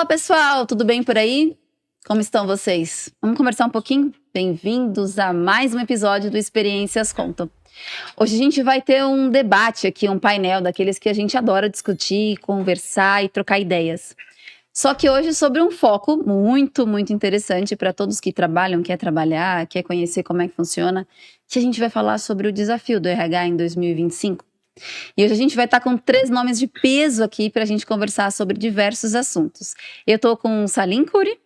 Fala pessoal, tudo bem por aí? Como estão vocês? Vamos conversar um pouquinho? Bem-vindos a mais um episódio do Experiências Contam. Hoje a gente vai ter um debate aqui, um painel daqueles que a gente adora discutir, conversar e trocar ideias. Só que hoje sobre um foco muito, muito interessante para todos que trabalham, quer trabalhar, quer conhecer como é que funciona, que a gente vai falar sobre o desafio do RH em 2025. E hoje a gente vai estar com 3 nomes de peso aqui para a gente conversar sobre diversos assuntos. Eu estou com o Salim Khoury,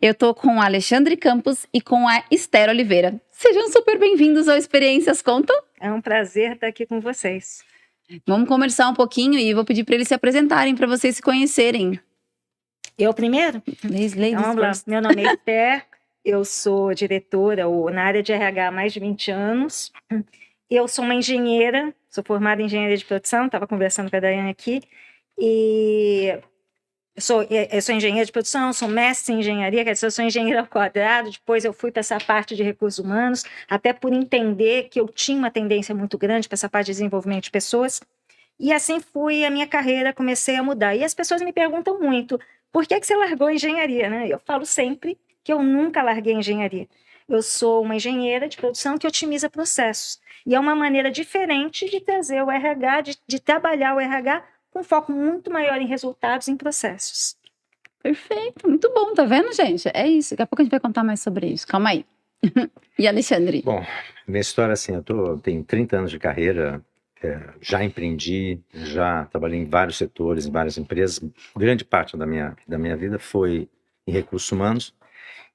eu estou com o Alexandre Campos e com a Esther Oliveira. Sejam super bem-vindos ao Experiências Contam. É um prazer estar aqui com vocês. Vamos conversar um pouquinho e vou pedir para eles se apresentarem, para vocês se conhecerem. Eu primeiro? Ladies Então, vamos lá. first. Meu nome é Esther, eu sou diretora na área de RH há mais de 20 anos. Eu sou uma engenheira, sou formada em engenharia de produção, estava conversando com a Daiane aqui, e eu sou engenheira de produção, sou mestre em engenharia, quer dizer, eu sou engenheira ao quadrado, depois eu fui para essa parte de recursos humanos, até por entender que eu tinha uma tendência muito grande para essa parte de desenvolvimento de pessoas, e assim fui a minha carreira, comecei a mudar. E as pessoas me perguntam muito, por que você largou a engenharia, né? Eu falo sempre que eu nunca larguei a engenharia. Eu sou uma engenheira de produção que otimiza processos. E é uma maneira diferente de trazer o RH, de trabalhar o RH com foco muito maior em resultados e em processos. Perfeito, muito bom, tá vendo, gente? É isso, daqui a pouco a gente vai contar mais sobre isso. Calma aí. E Alexandre? Bom, minha história assim, tenho 30 anos de carreira, já empreendi, já trabalhei em vários setores, em várias empresas. Grande parte da minha vida foi em recursos humanos.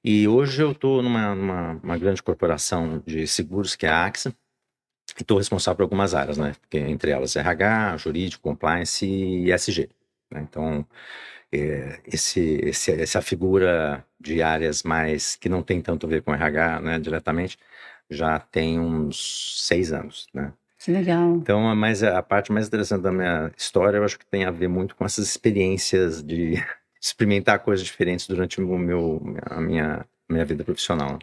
E hoje eu estou numa grande corporação de seguros, que é a AXA, e estou responsável por algumas áreas, né? Porque, entre elas RH, jurídico, compliance e ESG, né? Então, essa figura de áreas mais que não tem tanto a ver com RH, né, diretamente, já tem uns 6 anos, né? Que legal. Então, a parte mais interessante da minha história, eu acho que tem a ver muito com essas experiências de experimentar coisas diferentes durante a minha vida profissional.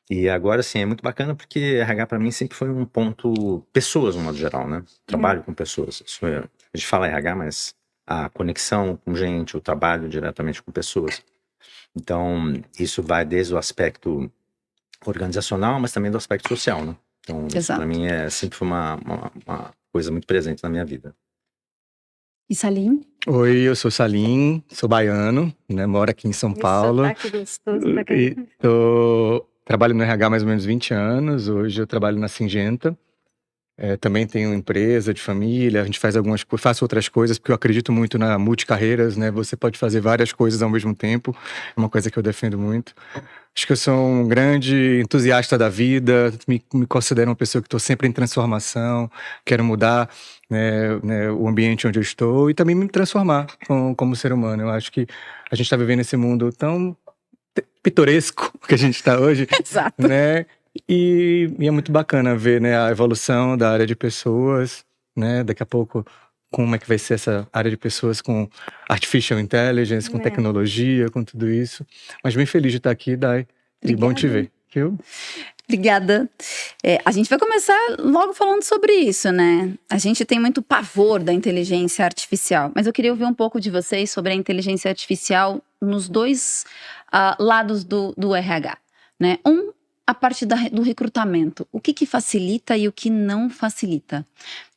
E agora, sim, é muito bacana porque RH para mim sempre foi um ponto, pessoas, no modo geral, né? Trabalho com pessoas. A gente fala RH, mas a conexão com gente, o trabalho diretamente com pessoas. Então, isso vai desde o aspecto organizacional, mas também do aspecto social, né? Então, isso Exato. para mim sempre foi uma coisa muito presente na minha vida. E Salim? Oi, eu sou Salim, sou baiano, né? Moro aqui em São Paulo. Sotaque gostoso pra cá. E trabalho no RH há mais ou menos 20 anos. Hoje eu trabalho na Syngenta. Também tenho empresa de família, a gente faço outras coisas, porque eu acredito muito na multicarreiras, né? Você pode fazer várias coisas ao mesmo tempo, é uma coisa que eu defendo muito. Acho que eu sou um grande entusiasta da vida, me considero uma pessoa que estou sempre em transformação, quero mudar, né, o ambiente onde eu estou e também me transformar como ser humano. Eu acho que a gente está vivendo esse mundo tão pitoresco que a gente está hoje, Exato. né? E é muito bacana ver, né, a evolução da área de pessoas, né? Daqui a pouco, como é que vai ser essa área de pessoas com artificial intelligence, com tecnologia, com tudo isso. Mas bem feliz de estar aqui, Dai. E bom te ver. Viu? Obrigada. A gente vai começar logo falando sobre isso, né? A gente tem muito pavor da inteligência artificial, mas eu queria ouvir um pouco de vocês sobre a inteligência artificial nos dois lados do RH, né? A parte do recrutamento, o que facilita e o que não facilita.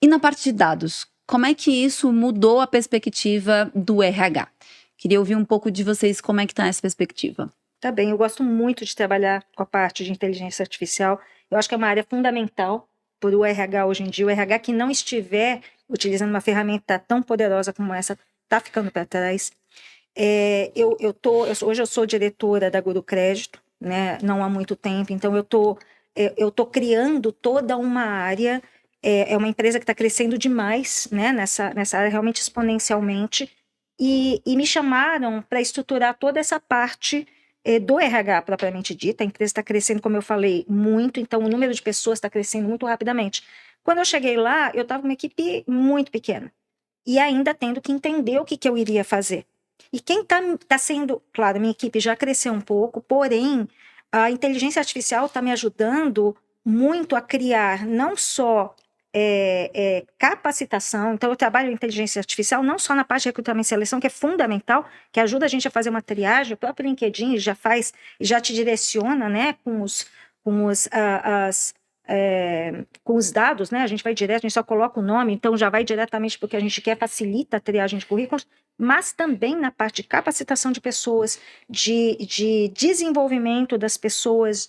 E na parte de dados, como é que isso mudou a perspectiva do RH? Queria ouvir um pouco de vocês como é que está essa perspectiva. Tá bem, eu gosto muito de trabalhar com a parte de inteligência artificial. Eu acho que é uma área fundamental para o RH hoje em dia. O RH que não estiver utilizando uma ferramenta tão poderosa como essa está ficando para trás. Hoje eu sou diretora da Guru Crédito, né, não há muito tempo, então eu tô criando toda uma área, é uma empresa que está crescendo demais, né, nessa área realmente exponencialmente, e me chamaram para estruturar toda essa parte do RH propriamente dita. A empresa está crescendo, como eu falei, muito, então o número de pessoas está crescendo muito rapidamente. Quando eu cheguei lá, eu estava com uma equipe muito pequena, e ainda tendo que entender o que eu iria fazer. E quem está sendo, claro, minha equipe já cresceu um pouco, porém, a inteligência artificial está me ajudando muito a criar não só capacitação. Então, eu trabalho em inteligência artificial não só na parte de recrutamento e seleção, que é fundamental, que ajuda a gente a fazer uma triagem. O próprio LinkedIn já te direciona, né, com os dados, né? A gente vai direto, a gente só coloca o nome, então já vai diretamente porque a gente quer, facilita a triagem de currículos, mas também na parte de capacitação de pessoas, de desenvolvimento das pessoas,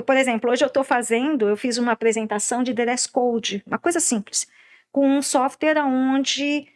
por exemplo, hoje eu fiz uma apresentação de dress code, uma coisa simples, com um software onde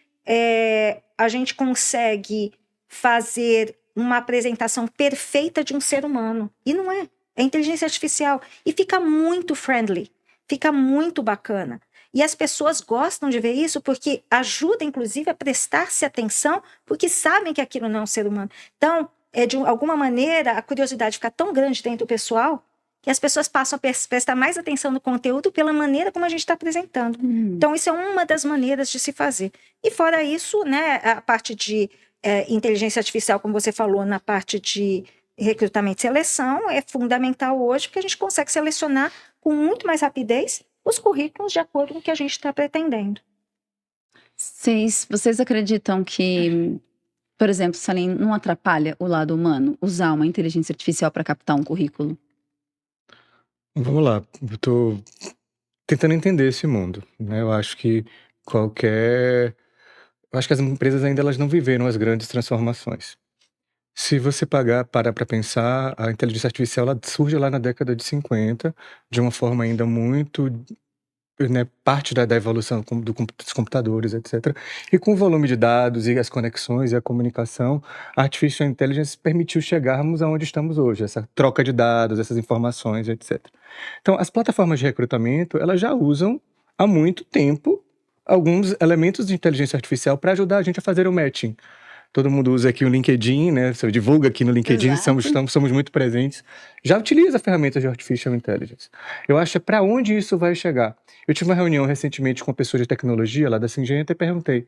a gente consegue fazer uma apresentação perfeita de um ser humano, e não é inteligência artificial, e fica muito friendly, fica muito bacana. E as pessoas gostam de ver isso porque ajuda, inclusive, a prestar-se atenção, porque sabem que aquilo não é um ser humano. Então, de alguma maneira, a curiosidade fica tão grande dentro do pessoal que as pessoas passam a prestar mais atenção no conteúdo pela maneira como a gente está apresentando. Então, isso é uma das maneiras de se fazer. E fora isso, né, a parte de inteligência artificial, como você falou, na parte de recrutamento e seleção, é fundamental hoje, porque a gente consegue selecionar com muito mais rapidez os currículos de acordo com o que a gente está pretendendo. Vocês acreditam que, por exemplo, Salim, não atrapalha o lado humano usar uma inteligência artificial para captar um currículo? Vamos lá, eu tô tentando entender esse mundo, né? Eu acho que as empresas ainda elas não viveram as grandes transformações. Se você parar para pensar, a inteligência artificial ela surge lá na década de 50, de uma forma ainda muito, né, parte da evolução dos computadores, etc. E com o volume de dados e as conexões e a comunicação, a Artificial Intelligence permitiu chegarmos aonde estamos hoje, essa troca de dados, essas informações, etc. Então, as plataformas de recrutamento, elas já usam há muito tempo alguns elementos de inteligência artificial para ajudar a gente a fazer o matching. Todo mundo usa aqui o LinkedIn, né? Você divulga aqui no LinkedIn, somos muito presentes. Já utiliza ferramentas de Artificial Intelligence. Eu acho que para onde isso vai chegar? Eu tive uma reunião recentemente com uma pessoa de tecnologia lá da Syngenta e perguntei,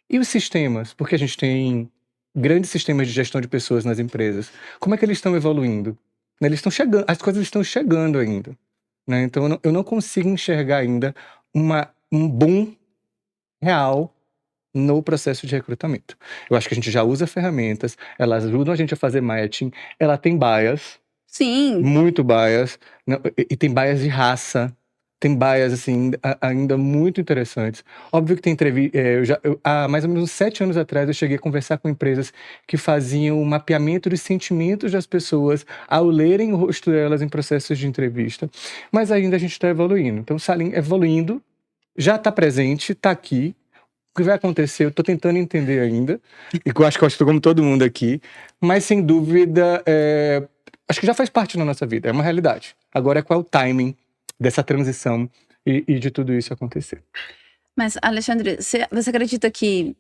e os sistemas? Porque a gente tem grandes sistemas de gestão de pessoas nas empresas. Como é que eles estão evoluindo? Eles estão chegando, as coisas estão chegando ainda, né? Então eu não consigo enxergar ainda um boom real no processo de recrutamento. Eu acho que a gente já usa ferramentas, elas ajudam a gente a fazer matching, ela tem bias. Sim. Muito bias, e tem bias de raça, tem bias, assim, ainda muito interessantes. Óbvio que tem há mais ou menos uns 7 anos atrás, eu cheguei a conversar com empresas que faziam o mapeamento dos sentimentos das pessoas ao lerem o rosto delas em processos de entrevista, mas ainda a gente está evoluindo. Então, Salim evoluindo, já está presente, está aqui. O que vai acontecer, eu estou tentando entender ainda, e eu acho que como todo mundo aqui, mas sem dúvida, acho que já faz parte da nossa vida, é uma realidade. Agora, qual é o timing dessa transição e de tudo isso acontecer? Mas, Alexandre, você acredita que,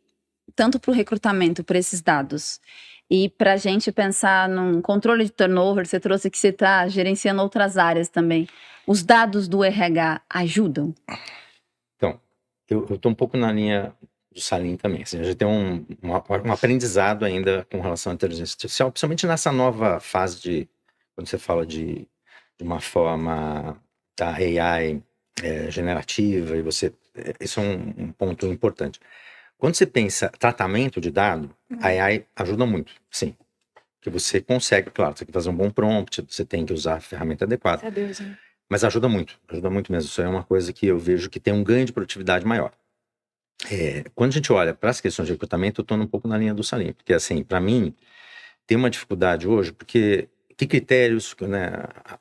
tanto para o recrutamento, para esses dados, e para a gente pensar num controle de turnover, você trouxe que você está gerenciando outras áreas também, os dados do RH ajudam? Então, eu estou um pouco na linha do Salim também. Assim, a gente tem um aprendizado ainda com relação à inteligência artificial, principalmente nessa nova fase quando você fala de uma forma da AI generativa, e isso é um ponto importante. Quando você pensa tratamento de dado, a AI ajuda muito, sim. Porque você consegue, claro, você tem que fazer um bom prompt, você tem que usar a ferramenta adequada. Mas ajuda muito mesmo. Isso é uma coisa que eu vejo que tem um ganho de produtividade maior. Quando a gente olha para as questões de recrutamento, eu estou um pouco na linha do Salim, porque assim, para mim, tem uma dificuldade hoje, porque que critérios, né,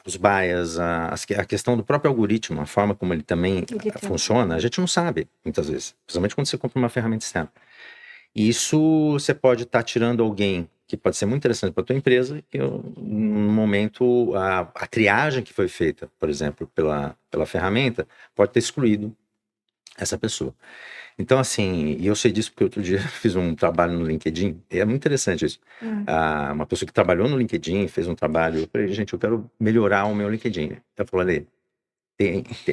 os bias, a questão do próprio algoritmo, a forma como ele também funciona, a gente não sabe, muitas vezes, principalmente quando você compra uma ferramenta externa. E isso você pode estar tirando alguém que pode ser muito interessante para a tua empresa, que no momento, a triagem que foi feita, por exemplo, pela ferramenta, pode ter excluído essa pessoa. Então, assim, e eu sei disso porque outro dia fiz um trabalho no LinkedIn, e é muito interessante isso. Uma pessoa que trabalhou no LinkedIn, fez um trabalho, eu falei, gente, eu quero melhorar o meu LinkedIn. Eu falei,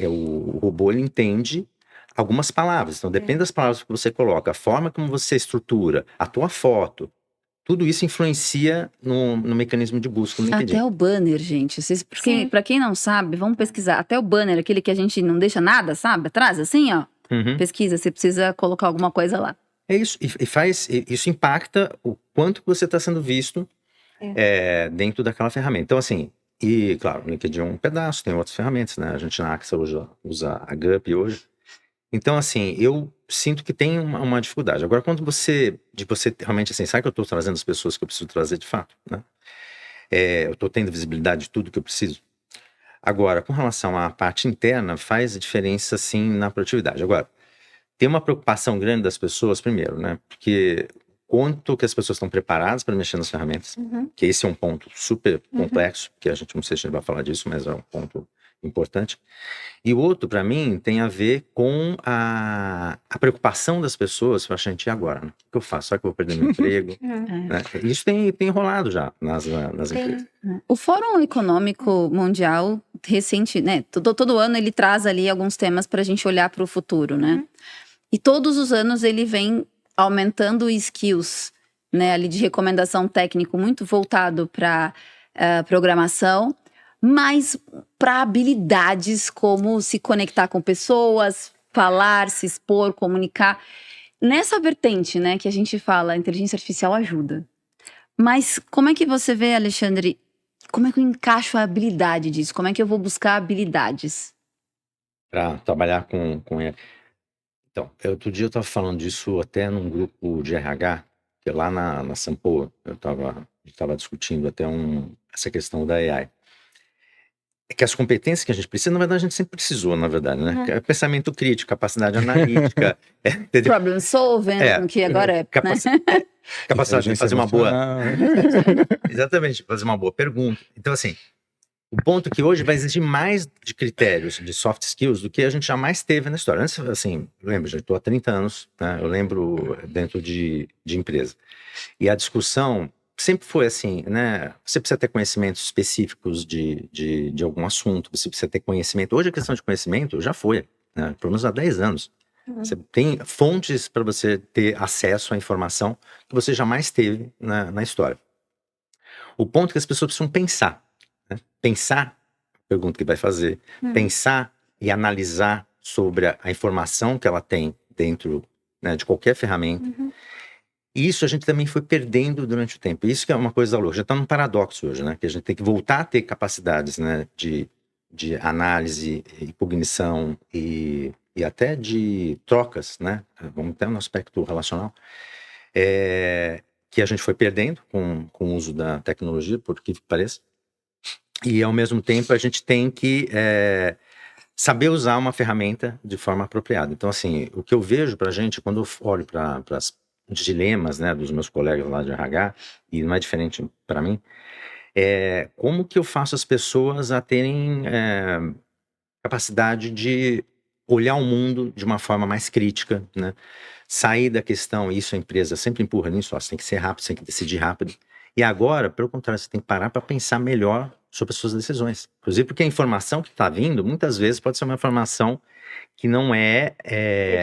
o robô, ele entende algumas palavras, então depende das palavras que você coloca, a forma como você estrutura, a tua foto, tudo isso influencia no mecanismo de busca no LinkedIn. Até o banner, gente. Sim. Pra quem não sabe, vamos pesquisar. Até o banner, aquele que a gente não deixa nada, sabe? Atrás, assim, ó. Uhum. Pesquisa, você precisa colocar alguma coisa lá. É isso, isso impacta o quanto que você está sendo visto dentro daquela ferramenta. Então, assim, e claro, o LinkedIn é um pedaço, tem outras ferramentas, né? A gente na AXA usa a GUP hoje. Então, assim, eu sinto que tem uma dificuldade. Agora, quando você realmente, assim, sabe que eu estou trazendo as pessoas que eu preciso trazer de fato, né? Eu estou tendo visibilidade de tudo que eu preciso. Agora, com relação à parte interna, faz diferença, sim, na produtividade. Agora, tem uma preocupação grande das pessoas, primeiro, né? Porque quanto que as pessoas estão preparadas para mexer nas ferramentas, que esse é um ponto super complexo, que a gente não sei se a gente vai falar disso, mas é um ponto importante. E o outro, para mim, tem a ver com a preocupação das pessoas. Eu acho, gente, e agora? Né? O que eu faço? Será que eu vou perder meu emprego? Né? Isso tem enrolado já nas empresas. O Fórum Econômico Mundial, recente, né? Todo ano ele traz ali alguns temas para a gente olhar para o futuro, né? E todos os anos ele vem aumentando skills, né? Ali de recomendação técnico muito voltado para programação, mas para habilidades como se conectar com pessoas, falar, se expor, comunicar. Nessa vertente, né, que a gente fala, a inteligência artificial ajuda. Mas como é que você vê, Alexandre, como é que eu encaixo a habilidade disso? Como é que eu vou buscar habilidades? Para trabalhar com ele. Então, outro dia eu estava falando disso até num grupo de RH, que lá na Sampo, eu estava discutindo até essa questão da AI. É que as competências que a gente precisa, na verdade, a gente sempre precisou, na verdade, né? É pensamento crítico, capacidade analítica, entendeu? Problem solving, que agora é, né? Capacidade de fazer uma boa... Emocional. Exatamente, fazer uma boa pergunta. Então, assim, o ponto é que hoje vai exigir mais de critérios de soft skills do que a gente jamais teve na história. Antes, assim, eu lembro, já estou há 30 anos, né? Eu lembro dentro de empresa. E a discussão sempre foi assim, né? Você precisa ter conhecimentos específicos de algum assunto, você precisa ter conhecimento. Hoje a questão de conhecimento já foi, né? Pelo menos há 10 anos. Você tem fontes para você ter acesso à informação que você jamais teve na história. O ponto é que as pessoas precisam pensar. Né? Pensar, pergunta que vai fazer, pensar e analisar sobre a informação que ela tem dentro, né, de qualquer ferramenta. E isso a gente também foi perdendo durante o tempo. Isso que é uma coisa louca. Já está num paradoxo hoje, né? Que a gente tem que voltar a ter capacidades, né, de análise e cognição e até de trocas, né? Vamos até no aspecto relacional. Que a gente foi perdendo com o uso da tecnologia, por que pareça. E, ao mesmo tempo, a gente tem que saber usar uma ferramenta de forma apropriada. Então, assim, o que eu vejo para a gente, quando eu olho para os dilemas, né, dos meus colegas lá de RH, e não é diferente para mim, como que eu faço as pessoas a terem capacidade de olhar o mundo de uma forma mais crítica, né? Sair da questão, isso a empresa sempre empurra nisso, você tem que ser rápido, você tem que decidir rápido. E agora, pelo contrário, você tem que parar para pensar melhor sobre as suas decisões. Inclusive porque a informação que está vindo, muitas vezes, pode ser uma informação que não é...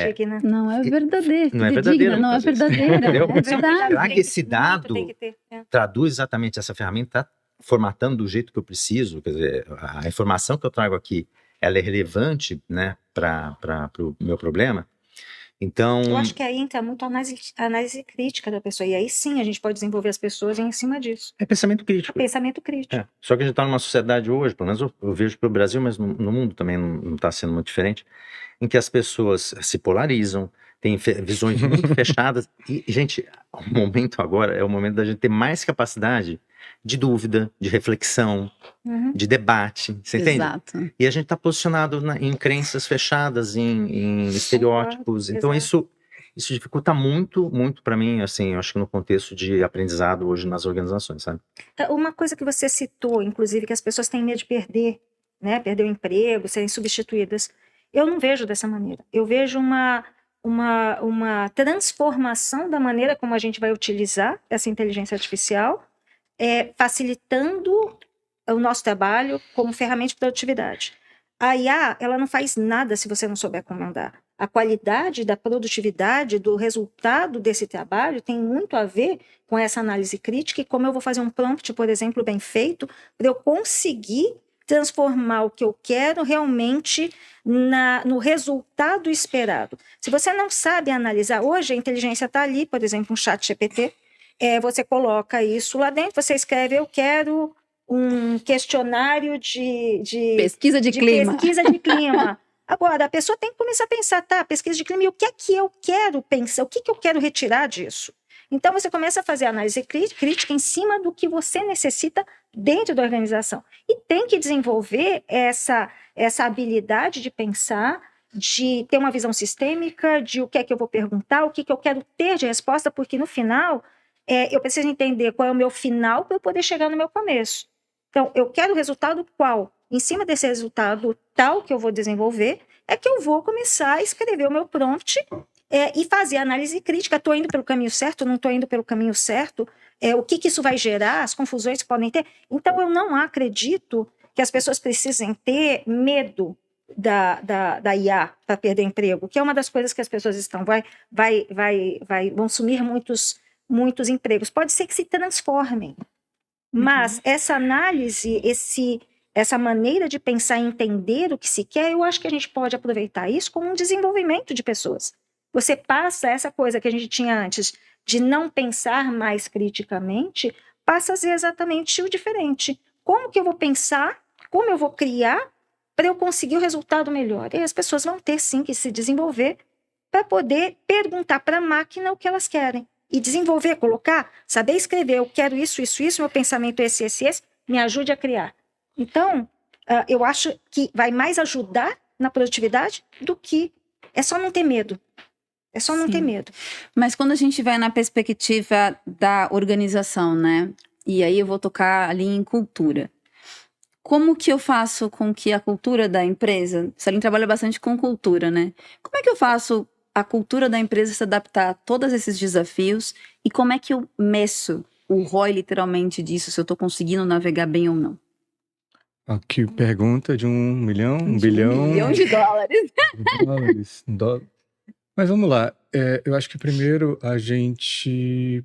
Digna. Não é verdadeira. Não é verdadeira, Não é muitas vezes. verdadeira. Entendeu? É verdade. Será que esse dado Tem que ter. traduz exatamente essa ferramenta, está formatando do jeito que eu preciso? Quer dizer, a informação que eu trago aqui, ela é relevante, né, para o meu problema? Então... Eu acho que aí entra muito a análise crítica da pessoa. E aí sim a gente pode desenvolver as pessoas em cima disso. é pensamento crítico. Pensamento crítico. Só que a gente está numa sociedade hoje, pelo menos eu vejo para o Brasil, mas no mundo também não está sendo muito diferente, em que as pessoas se polarizam, têm visões muito fechadas. E, gente, o momento agora é o momento da gente ter mais capacidade de dúvida, de reflexão, de debate, você entende? Exato. E a gente está posicionado em crenças fechadas, em estereótipos. Então isso dificulta muito, muito para mim, assim, eu acho que no contexto de aprendizado hoje nas organizações, sabe? Uma coisa que você citou, inclusive, que as pessoas têm medo de perder, né? Perder o emprego, serem substituídas. Eu não vejo dessa maneira. Eu vejo uma transformação da maneira como a gente vai utilizar essa inteligência artificial, facilitando o nosso trabalho como ferramenta de produtividade. A IA, ela não faz nada se você não souber comandar. a qualidade da produtividade, do resultado desse trabalho tem muito a ver com essa análise crítica e como eu vou fazer um prompt, por exemplo, bem feito, para eu conseguir transformar o que eu quero realmente no resultado esperado. Se você não sabe analisar, hoje a inteligência está ali, por exemplo, um chat GPT, você coloca isso lá dentro, você escreve, eu quero um questionário de Pesquisa de clima. pesquisa de clima. Agora, a pessoa tem que começar a pensar, tá, pesquisa de clima, e o que é que eu quero pensar, o que eu quero retirar disso? Então, você começa a fazer análise crítica em cima do que você necessita dentro da organização. E tem que desenvolver essa habilidade de pensar, de ter uma visão sistêmica, de o que é que eu vou perguntar, o que eu quero ter de resposta, porque no final, eu preciso entender qual é o meu final para eu poder chegar no meu começo. Então, eu quero o resultado qual? Em cima desse resultado tal que eu vou desenvolver, é que eu vou começar a escrever o meu prompt e fazer análise crítica. Estou indo pelo caminho certo? Não estou indo pelo caminho certo? O que isso vai gerar? As confusões que podem ter? Então, eu não acredito que as pessoas precisem ter medo da IA para perder emprego, que é uma das coisas que as pessoas estão. Vão sumir muitos empregos. Pode ser que se transformem. Mas essa análise, essa maneira de pensar e entender o que se quer, eu acho que a gente pode aproveitar isso como um desenvolvimento de pessoas. Você passa essa coisa que a gente tinha antes de não pensar mais criticamente, passa a ser exatamente o diferente. Como que eu vou pensar, como eu vou criar para eu conseguir o resultado melhor? E as pessoas vão ter sim que se desenvolver para poder perguntar para a máquina o que elas querem. E desenvolver, colocar, saber escrever, eu quero isso, meu pensamento é esse, me ajude a criar. Então, eu acho que vai mais ajudar na produtividade do que é só não ter medo. É só não ter medo. Mas quando a gente vai na perspectiva da organização, né? E aí eu vou tocar ali em cultura. Como que eu faço com que a cultura da empresa... Salim trabalha bastante com cultura, né? Como é que eu faço a cultura da empresa se adaptar a todos esses desafios? E como é que eu meço o ROI literalmente disso, se eu estou conseguindo navegar bem ou não? Aqui pergunta de 1 milhão, 1 bilhão. $1 bilhão de dólares. Mas vamos lá. Eu acho que primeiro a gente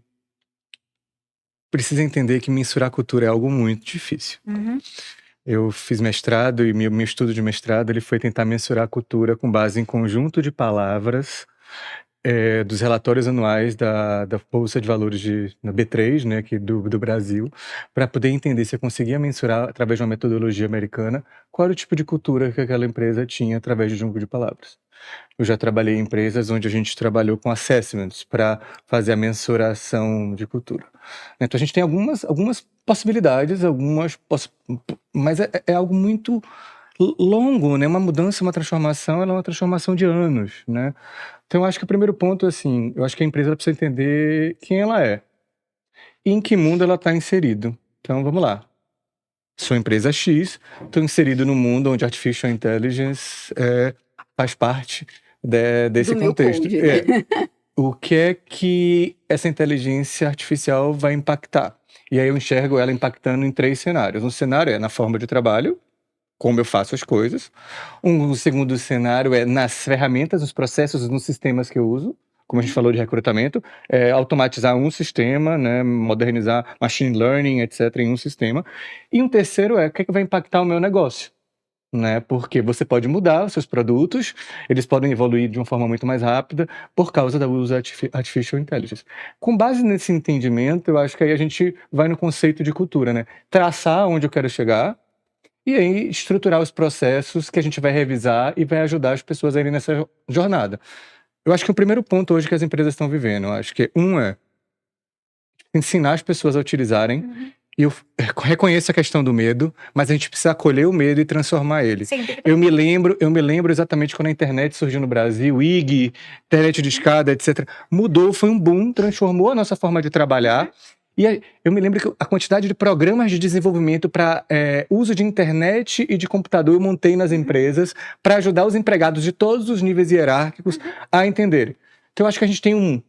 precisa entender que mensurar cultura é algo muito difícil. Uhum. Eu fiz mestrado e meu estudo de mestrado ele foi tentar mensurar a cultura com base em conjunto de palavras dos relatórios anuais da Bolsa de Valores da B3, né, aqui do Brasil, para poder entender se eu conseguia mensurar, através de uma metodologia americana, qual era o tipo de cultura que aquela empresa tinha através de um jogo de palavras. Eu já trabalhei em empresas onde a gente trabalhou com assessments para fazer a mensuração de cultura. Então a gente tem algumas possibilidades, mas é algo muito longo, né? Uma mudança, uma transformação, ela é uma transformação de anos, né? Então eu acho que o primeiro ponto, assim, eu acho que a empresa precisa entender quem ela é e em que mundo ela está inserido. Então vamos lá. Sou empresa X, estou inserido no mundo onde Artificial Intelligence faz parte desse Do meu contexto. code, né? O que é que essa inteligência artificial vai impactar? E aí eu enxergo ela impactando em 3 cenários. Um cenário é na forma de trabalho, como eu faço as coisas. Um segundo cenário é nas ferramentas, nos processos, nos sistemas que eu uso. Como a gente falou de recrutamento, automatizar um sistema, né, modernizar machine learning, etc., em um sistema. E um terceiro é o que é que vai impactar o meu negócio. Né? Porque você pode mudar os seus produtos, eles podem evoluir de uma forma muito mais rápida por causa do uso de Artificial Intelligence. Com base nesse entendimento, eu acho que aí a gente vai no conceito de cultura, né? Traçar onde eu quero chegar e aí estruturar os processos que a gente vai revisar e vai ajudar as pessoas a irem nessa jornada. Eu acho que o primeiro ponto hoje que as empresas estão vivendo, eu acho que é ensinar as pessoas a utilizarem. E eu reconheço a questão do medo, mas a gente precisa acolher o medo e transformar ele. Eu me lembro exatamente quando a internet surgiu no Brasil, IG, internet de escada, etc. Mudou, foi um boom, transformou a nossa forma de trabalhar. E eu me lembro que a quantidade de programas de desenvolvimento para uso de internet e de computador eu montei nas empresas para ajudar os empregados de todos os níveis hierárquicos a entenderem. Então eu acho que a gente tem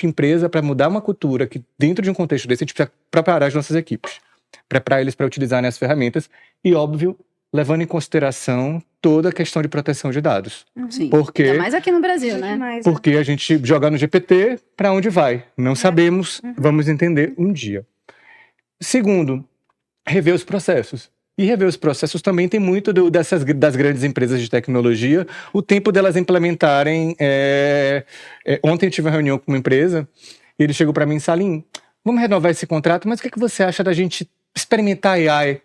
empresa, para mudar uma cultura que dentro de um contexto desse a gente precisa preparar as nossas equipes, preparar eles para utilizarem as ferramentas e, óbvio, levando em consideração toda a questão de proteção de dados. Sim. Porque, Ainda mais aqui no Brasil, né? Demais, porque a gente joga no GPT, para onde vai? Não sabemos, vamos entender um dia. Segundo, rever os processos. E rever os processos também tem muito das grandes empresas de tecnologia, o tempo delas implementarem. Ontem eu tive uma reunião com uma empresa e ele chegou para mim, Salim, vamos renovar esse contrato, mas o que você acha da gente experimentar AI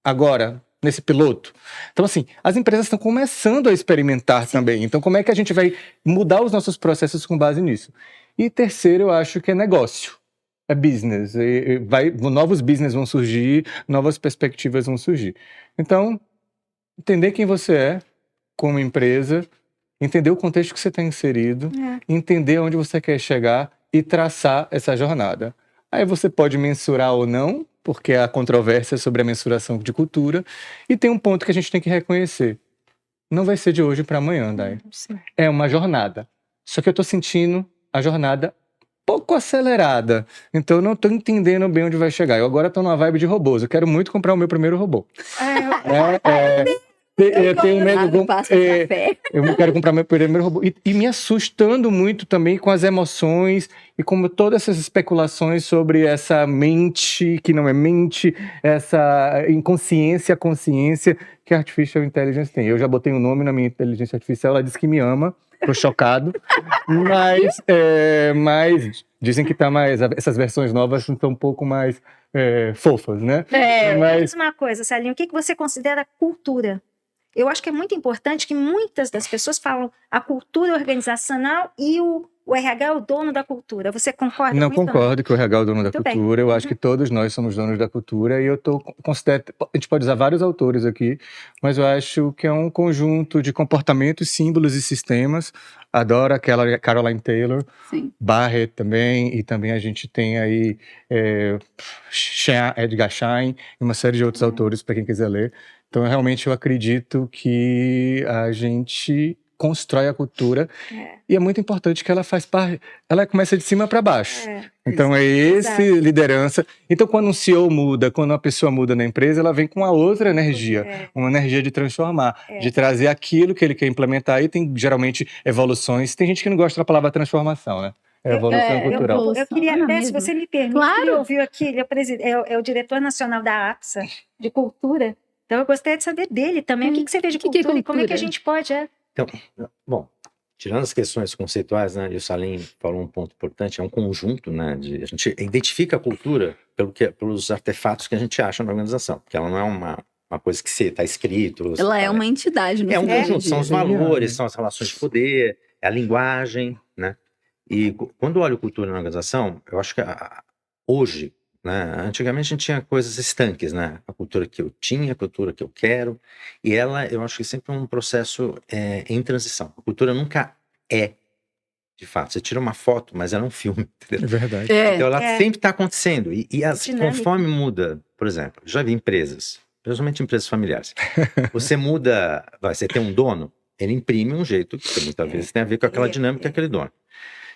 agora, nesse piloto? Então, assim, as empresas estão começando a experimentar também. Então, como é que a gente vai mudar os nossos processos com base nisso? E terceiro, eu acho que é negócio. É business. Novos business vão surgir, novas perspectivas vão surgir. Então, entender quem você é como empresa, entender o contexto que você está inserido, entender onde você quer chegar e traçar essa jornada. Aí você pode mensurar ou não, porque há controvérsia sobre a mensuração de cultura, e tem um ponto que a gente tem que reconhecer. Não vai ser de hoje para amanhã, Dai. É uma jornada. Só que eu estou sentindo a jornada pouco acelerada. Então eu não estou entendendo bem onde vai chegar. Eu agora estou numa vibe de robôs. Eu quero muito comprar o meu primeiro robô. Eu tenho medo. Eu quero comprar meu primeiro robô. E me assustando muito também com as emoções e como todas essas especulações sobre essa mente que não é mente, essa inconsciência, consciência que a Artificial Intelligence tem. Eu já botei um nome na minha inteligência artificial, ela disse que me ama. Tô chocado, mas dizem que tá mais, essas versões novas estão um pouco mais fofas, né? Mas diz uma coisa, Salim, o que você considera cultura? Eu acho que é muito importante que muitas das pessoas falam a cultura organizacional e o RH é o dono da cultura. Você concorda Não com isso? concordo que o RH é o dono da Muito cultura. bem. Eu acho que todos nós somos donos da cultura e considero, a gente pode usar vários autores aqui, mas eu acho que é um conjunto de comportamentos, símbolos e sistemas. Adoro aquela Caroline Taylor, Sim. Barrett também, e também a gente tem aí Edgar Schein e uma série de outros autores para quem quiser ler. Então, realmente, eu acredito que a gente constrói a cultura e é muito importante que ela faz parte, ela começa de cima para baixo. Então, liderança. Então, quando um CEO muda, quando uma pessoa muda na empresa, ela vem com uma outra energia, uma energia de transformar, de trazer aquilo que ele quer implementar. E tem, geralmente, evoluções. Tem gente que não gosta da palavra transformação, né? É evolução cultural. Eu queria até, se você me permite, ele ouviu aqui, ele é o diretor nacional da APSA, de cultura. Então, eu gostaria de saber dele também. O que você vê de cultura e como é que a gente pode... Então, bom, tirando as questões conceituais, né, e o Salim falou um ponto importante, é um conjunto, né, a gente identifica a cultura pelos artefatos que a gente acha na organização, porque ela não é uma coisa que está escrito. Ela é uma entidade, no um conjunto, dia. São os valores, são as relações de poder, é a linguagem, né, e quando eu olho cultura na organização, eu acho que hoje, né, antigamente a gente tinha coisas estanques, né, a cultura que eu tinha, a cultura que eu quero, e ela, eu acho que sempre é um processo em transição. A cultura nunca é, de fato, você tira uma foto, mas ela é um filme, entendeu? É verdade. Então ela sempre está acontecendo, e conforme muda, por exemplo, já vi empresas, principalmente empresas familiares, você muda, você tem um dono, ele imprime um jeito que muitas vezes tem a ver com aquela dinâmica daquele dono.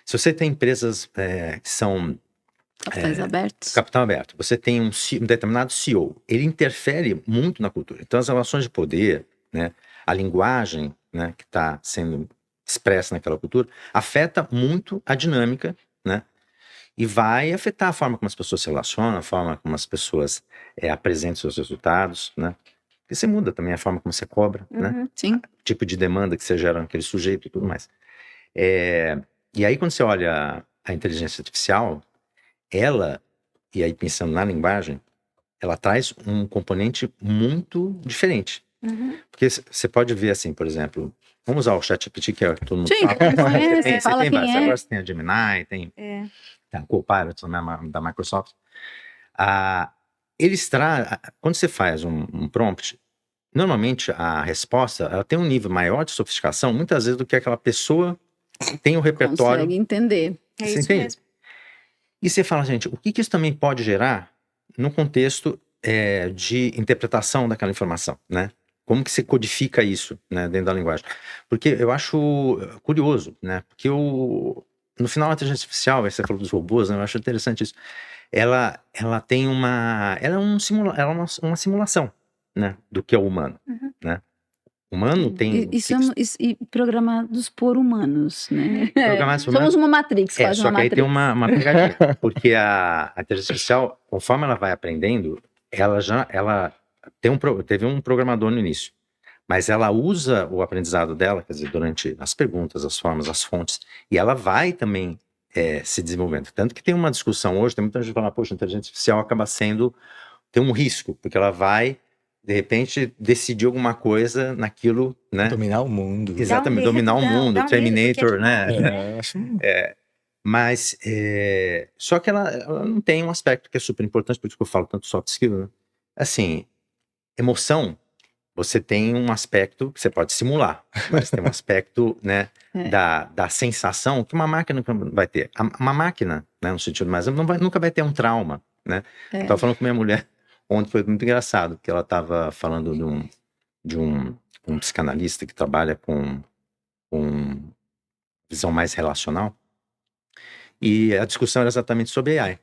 Se você tem empresas que são capitais abertos. Capital aberto. Você tem um determinado CEO. Ele interfere muito na cultura. Então, as relações de poder, né, a linguagem, né, que está sendo expressa naquela cultura, afeta muito a dinâmica, né, e vai afetar a forma como as pessoas se relacionam, a forma como as pessoas apresentam seus resultados, né. Porque você muda também a forma como você cobra, né, Sim. o tipo de demanda que você gera naquele sujeito e tudo mais. E aí, quando você olha a inteligência artificial, ela, e aí pensando na linguagem, ela traz um componente muito diferente. Porque você pode ver assim, por exemplo, vamos usar o ChatGPT, que todo mundo fala. Você Fala tem quem vários. é. Agora você tem a Gemini, tem a Copilot da Microsoft. Quando você faz um prompt, normalmente a resposta ela tem um nível maior de sofisticação, muitas vezes, do que aquela pessoa que tem o repertório. Consegue entender. Você entende? Mesmo. E você fala, gente, o que isso também pode gerar no contexto de interpretação daquela informação, né? Como que você codifica isso, né, dentro da linguagem? Porque eu acho curioso, né? Porque no final, a inteligência artificial, você falou dos robôs, né? Eu acho interessante isso. Ela tem uma... Ela é uma simulação, né? Do que é o humano, né? humano tem... E programados por humanos, né? programados por Somos humanos. uma Matrix, quase Só uma que aí tem Matrix. uma pegadinha, porque a inteligência artificial, conforme ela vai aprendendo, ela teve um programador no início, mas ela usa o aprendizado dela, quer dizer, durante as perguntas, as formas, as fontes, e ela vai também se desenvolvendo. Tanto que tem uma discussão hoje, tem muita gente que fala, poxa, a inteligência artificial acaba tem um risco, porque ela vai, de repente, decidir alguma coisa naquilo, né? Dominar o mundo. Exatamente, dominar o mundo, dá um medo, Terminator, porque né? Acho... Mas, só que ela não tem um aspecto que é super importante, por isso que eu falo tanto soft skill, né? Assim, emoção, você tem um aspecto que você pode simular, mas tem um aspecto, né, da sensação que uma máquina vai ter. Uma máquina, né, no sentido mais, nunca vai ter um trauma, né? Eu tava falando com minha mulher ontem, foi muito engraçado, porque ela tava falando de um psicanalista que trabalha com visão mais relacional, e a discussão era exatamente sobre AI.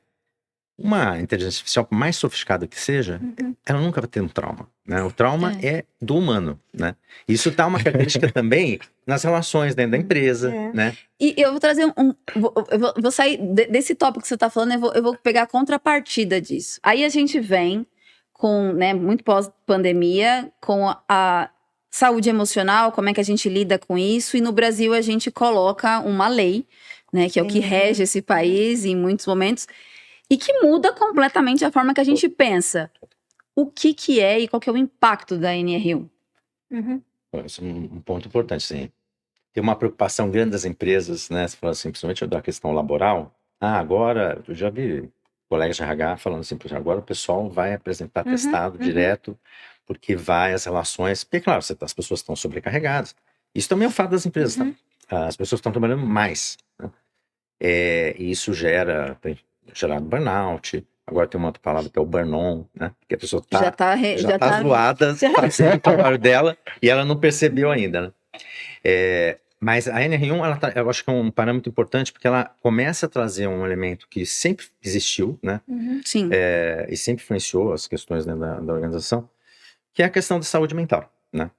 Uma inteligência artificial, por mais sofisticada que seja, ela nunca vai ter um trauma, né? O trauma é do humano, né? Isso tá uma característica também nas relações dentro da empresa, né? E eu vou trazer eu vou sair desse tópico que você está falando, eu vou pegar a contrapartida disso. Aí a gente vem com, né, muito pós-pandemia, com a saúde emocional, como é que a gente lida com isso, e no Brasil a gente coloca uma lei, né, que é o que rege esse país em muitos momentos, e que muda completamente a forma que a gente pensa. O que é e qual que é o impacto da NR1? Esse é um ponto importante, sim. Tem uma preocupação grande das empresas, né? Você fala assim, principalmente da questão laboral. Agora, eu já vi colegas de RH falando assim, agora o pessoal vai apresentar testado direto, porque as relações... Porque, claro, as pessoas estão sobrecarregadas. Isso também é um fato das empresas, tá? As pessoas estão trabalhando mais, né? E isso tem gerado burnout. Agora tem uma outra palavra que é o burn-on, né? Que a pessoa Já tá zoada fazendo o trabalho dela e ela não percebeu ainda, né? Mas a NR1, eu acho que é um parâmetro importante porque ela começa a trazer um elemento que sempre existiu, né? Sim. E sempre influenciou as questões dentro da organização, que é a questão da saúde mental, né?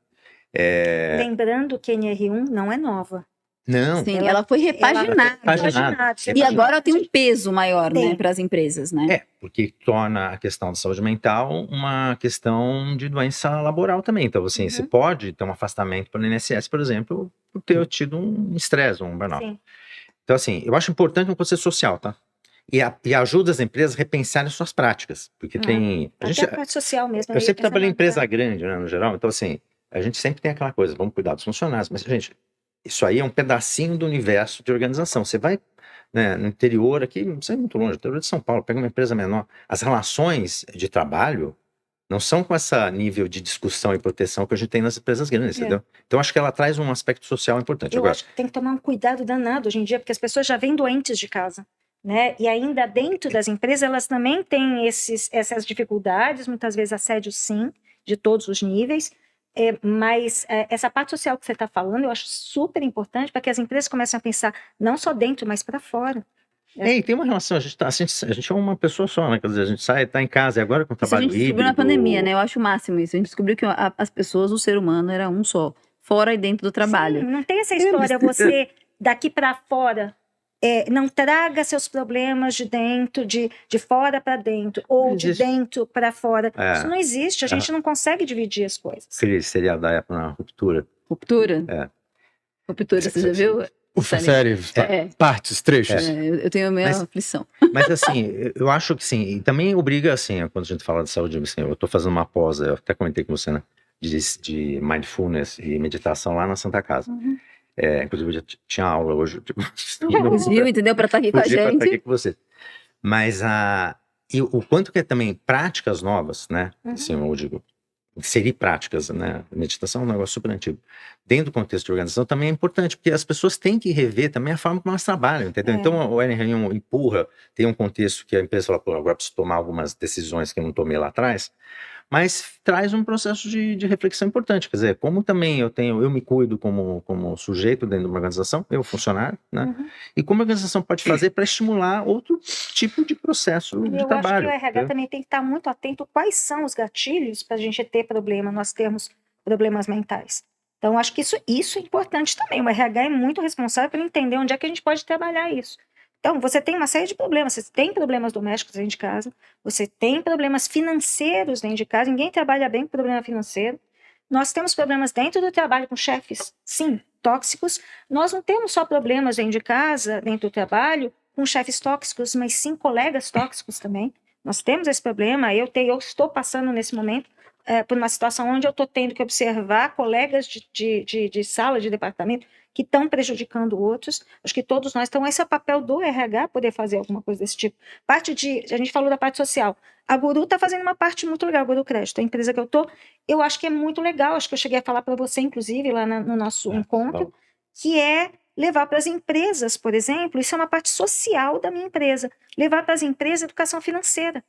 Lembrando que a NR1 não é nova. Não. Sim, ela foi repaginada. E agora ela tem um peso maior, né, para as empresas, né? Porque torna a questão da saúde mental uma questão de doença laboral também. Então, assim, você pode ter um afastamento pelo INSS, por exemplo, por ter tido um estresse, um burnout. Sim. Então, assim, eu acho importante um conceito social, tá? E ajuda as empresas a repensarem suas práticas. Porque tem... Até a parte social mesmo. Eu sempre trabalhei em empresa grande, né, no geral. Então, assim, a gente sempre tem aquela coisa, vamos cuidar dos funcionários. Mas, gente, isso aí é um pedacinho do universo de organização. Você vai, né, no interior aqui, não sei muito longe, no interior de São Paulo, pega uma empresa menor. As relações de trabalho não são com esse nível de discussão e proteção que a gente tem nas empresas grandes, entendeu? Então, acho que ela traz um aspecto social importante. Eu acho que tem que tomar um cuidado danado hoje em dia, porque as pessoas já vêm doentes de casa, né? E ainda dentro das empresas, elas também têm essas dificuldades, muitas vezes assédio, sim, de todos os níveis. Mas essa parte social que você está falando, eu acho super importante para que as empresas comecem a pensar não só dentro, mas para fora. E tem uma relação, a gente é uma pessoa só, né? Quer dizer, a gente sai, em casa, e agora com o trabalho híbrido... Isso a gente descobriu na pandemia, né? Eu acho o máximo isso. A gente descobriu que as pessoas, o ser humano, era um só, fora e dentro do trabalho. Sim, não tem essa história, você daqui para fora... não traga seus problemas de dentro, de fora para dentro, ou de dentro para fora. Isso não existe, a gente não consegue dividir as coisas. Seria da época na Ruptura. Ruptura? Ruptura, você já viu? Ufa, série, partes, trechos. Eu tenho a minha aflição. Mas assim, eu acho que sim, e também obriga, assim, quando a gente fala de saúde, assim, eu tô fazendo uma pós, eu até comentei com você, né, de mindfulness e meditação lá na Santa Casa. Inclusive, eu já tinha aula hoje. Entendeu? Para estar aqui com a gente. Para estar aqui com você. Mas e o quanto que é também práticas novas, né? Assim, eu digo, inserir práticas, né? Meditação é um negócio super antigo. Dentro do contexto de organização também é importante, porque as pessoas têm que rever também a forma como elas trabalham, entendeu? Então, o NR1 empurra, tem um contexto que a empresa fala, pô, agora preciso tomar algumas decisões que eu não tomei lá atrás, mas traz um processo de reflexão importante, quer dizer, como também eu me cuido como sujeito dentro de uma organização, eu funcionário, né? E como a organização pode fazer para estimular outro tipo de processo de trabalho. Eu acho que o RH também tem que estar muito atento quais são os gatilhos para a gente ter problema, nós termos problemas mentais. Então, acho que isso é importante também. O RH é muito responsável por entender onde é que a gente pode trabalhar isso. Então, você tem uma série de problemas. Você tem problemas domésticos dentro de casa, você tem problemas financeiros dentro de casa. Ninguém trabalha bem com problema financeiro. Nós temos problemas dentro do trabalho com chefes, sim, tóxicos. Nós não temos só problemas dentro de casa, dentro do trabalho, com chefes tóxicos, mas sim colegas tóxicos também. Nós temos esse problema. Eu estou passando nesse momento por uma situação onde eu estou tendo que observar colegas de sala, de departamento, que estão prejudicando outros. Acho que todos nós. Então, esse é o papel do RH, poder fazer alguma coisa desse tipo. A gente falou da parte social. A Guru está fazendo uma parte muito legal, a Guru Crédito, a empresa que eu acho que é muito legal, acho que eu cheguei a falar para você, inclusive, lá no nosso encontro, bom. que é levar para as empresas, por exemplo, isso é uma parte social da minha empresa, levar para as empresas educação financeira.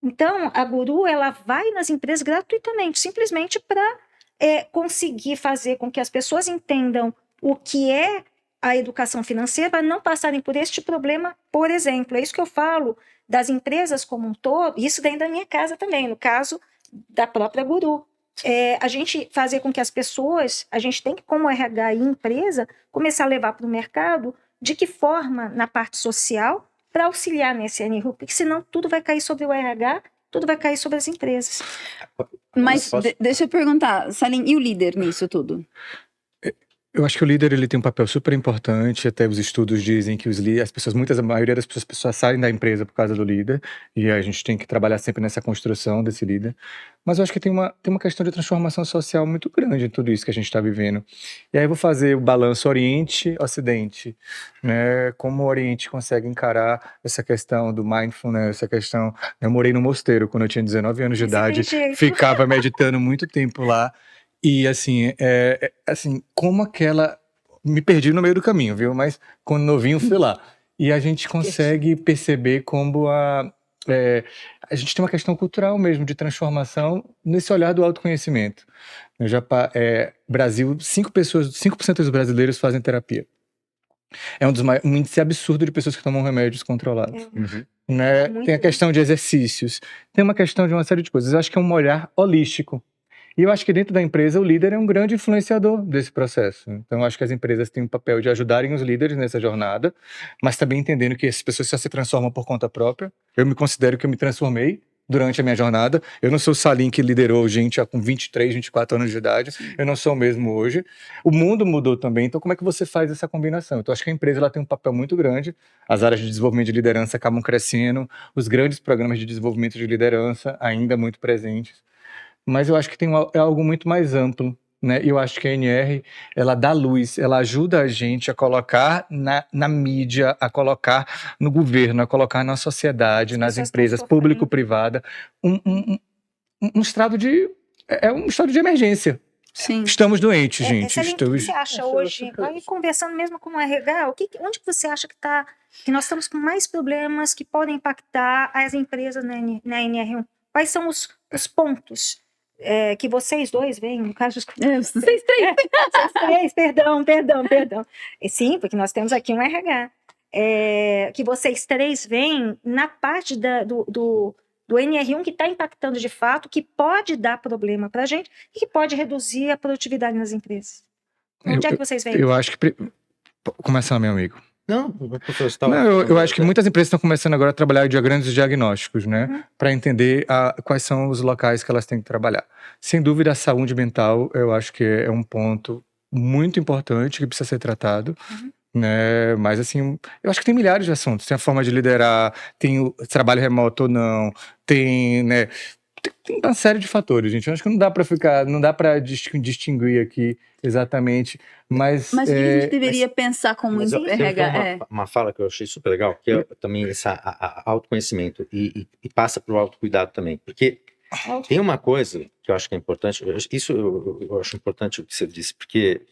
Então, a Guru, ela vai nas empresas gratuitamente, simplesmente para conseguir fazer com que as pessoas entendam o que é a educação financeira, para não passarem por este problema, por exemplo. É isso que eu falo das empresas como um todo, isso dentro da minha casa também, no caso da própria Guru. A gente fazer com que as pessoas, a gente tem que, como RH e empresa, começar a levar para o mercado de que forma, na parte social, para auxiliar nesse NRU, porque senão tudo vai cair sobre o RH, tudo vai cair sobre as empresas. Mas deixa eu perguntar, Salim, e o líder nisso tudo? Eu acho que o líder ele tem um papel super importante, até os estudos dizem que a maioria das pessoas saem da empresa por causa do líder, e a gente tem que trabalhar sempre nessa construção desse líder. Mas eu acho que tem uma questão de transformação social muito grande em tudo isso que a gente está vivendo. E aí eu vou fazer o balanço Oriente-Ocidente, né? Como o Oriente consegue encarar essa questão do mindfulness, essa questão... Eu morei no mosteiro quando eu tinha 19 anos de idade, ficava meditando muito tempo lá. E assim, como me perdi no meio do caminho, viu? Mas quando novinho fui lá. E a gente consegue perceber como a gente tem uma questão cultural mesmo de transformação nesse olhar do autoconhecimento. Brasil, 5% dos brasileiros fazem terapia. É um índice absurdo de pessoas que tomam remédios controlados. Né? Tem a questão de exercícios, tem uma questão de uma série de coisas. Eu acho que é um olhar holístico. E eu acho que dentro da empresa o líder é um grande influenciador desse processo. Então eu acho que as empresas têm um papel de ajudarem os líderes nessa jornada, mas também entendendo que essas pessoas só se transformam por conta própria. Eu me considero que eu me transformei durante a minha jornada. Eu não sou o Salim que liderou gente com 23, 24 anos de idade. Sim. Eu não sou o mesmo hoje. O mundo mudou também, então como é que você faz essa combinação? Então acho que a empresa ela tem um papel muito grande. As áreas de desenvolvimento de liderança acabam crescendo, os grandes programas de desenvolvimento de liderança ainda muito presentes. Mas eu acho que é algo muito mais amplo, né? E eu acho que a NR, ela dá luz, ela ajuda a gente a colocar na mídia, a colocar no governo, a colocar na sociedade, nas empresas, público-privada, um estado de emergência. Sim. Estamos doentes, gente. O que você acha hoje, aí conversando mesmo com o RH, onde que você acha que nós estamos com mais problemas que podem impactar as empresas na NR1? Quais são os pontos que vocês dois veem, no caso... Vocês três. Perdão. Sim, porque nós temos aqui um RH. Que vocês três veem na parte do NR1 que está impactando de fato, que pode dar problema para a gente e que pode reduzir a produtividade nas empresas. Onde é que vocês veem? Eu acho que... Começa lá, meu amigo. Não, eu acho que muitas empresas estão começando agora a trabalhar grandes diagnósticos, né? Para entender quais são os locais que elas têm que trabalhar. Sem dúvida, a saúde mental, eu acho que é um ponto muito importante que precisa ser tratado. Né? Mas assim, eu acho que tem milhares de assuntos. Tem a forma de liderar, tem o trabalho remoto ou não, tem, né? Tem uma série de fatores, gente. Eu acho que não dá para distinguir aqui exatamente, mas o que a gente deveria pensar como RH? Uma fala que eu achei super legal, que é também esse autoconhecimento e passa para o autocuidado também, porque tem uma coisa que eu acho que é importante, eu acho importante o que você disse, porque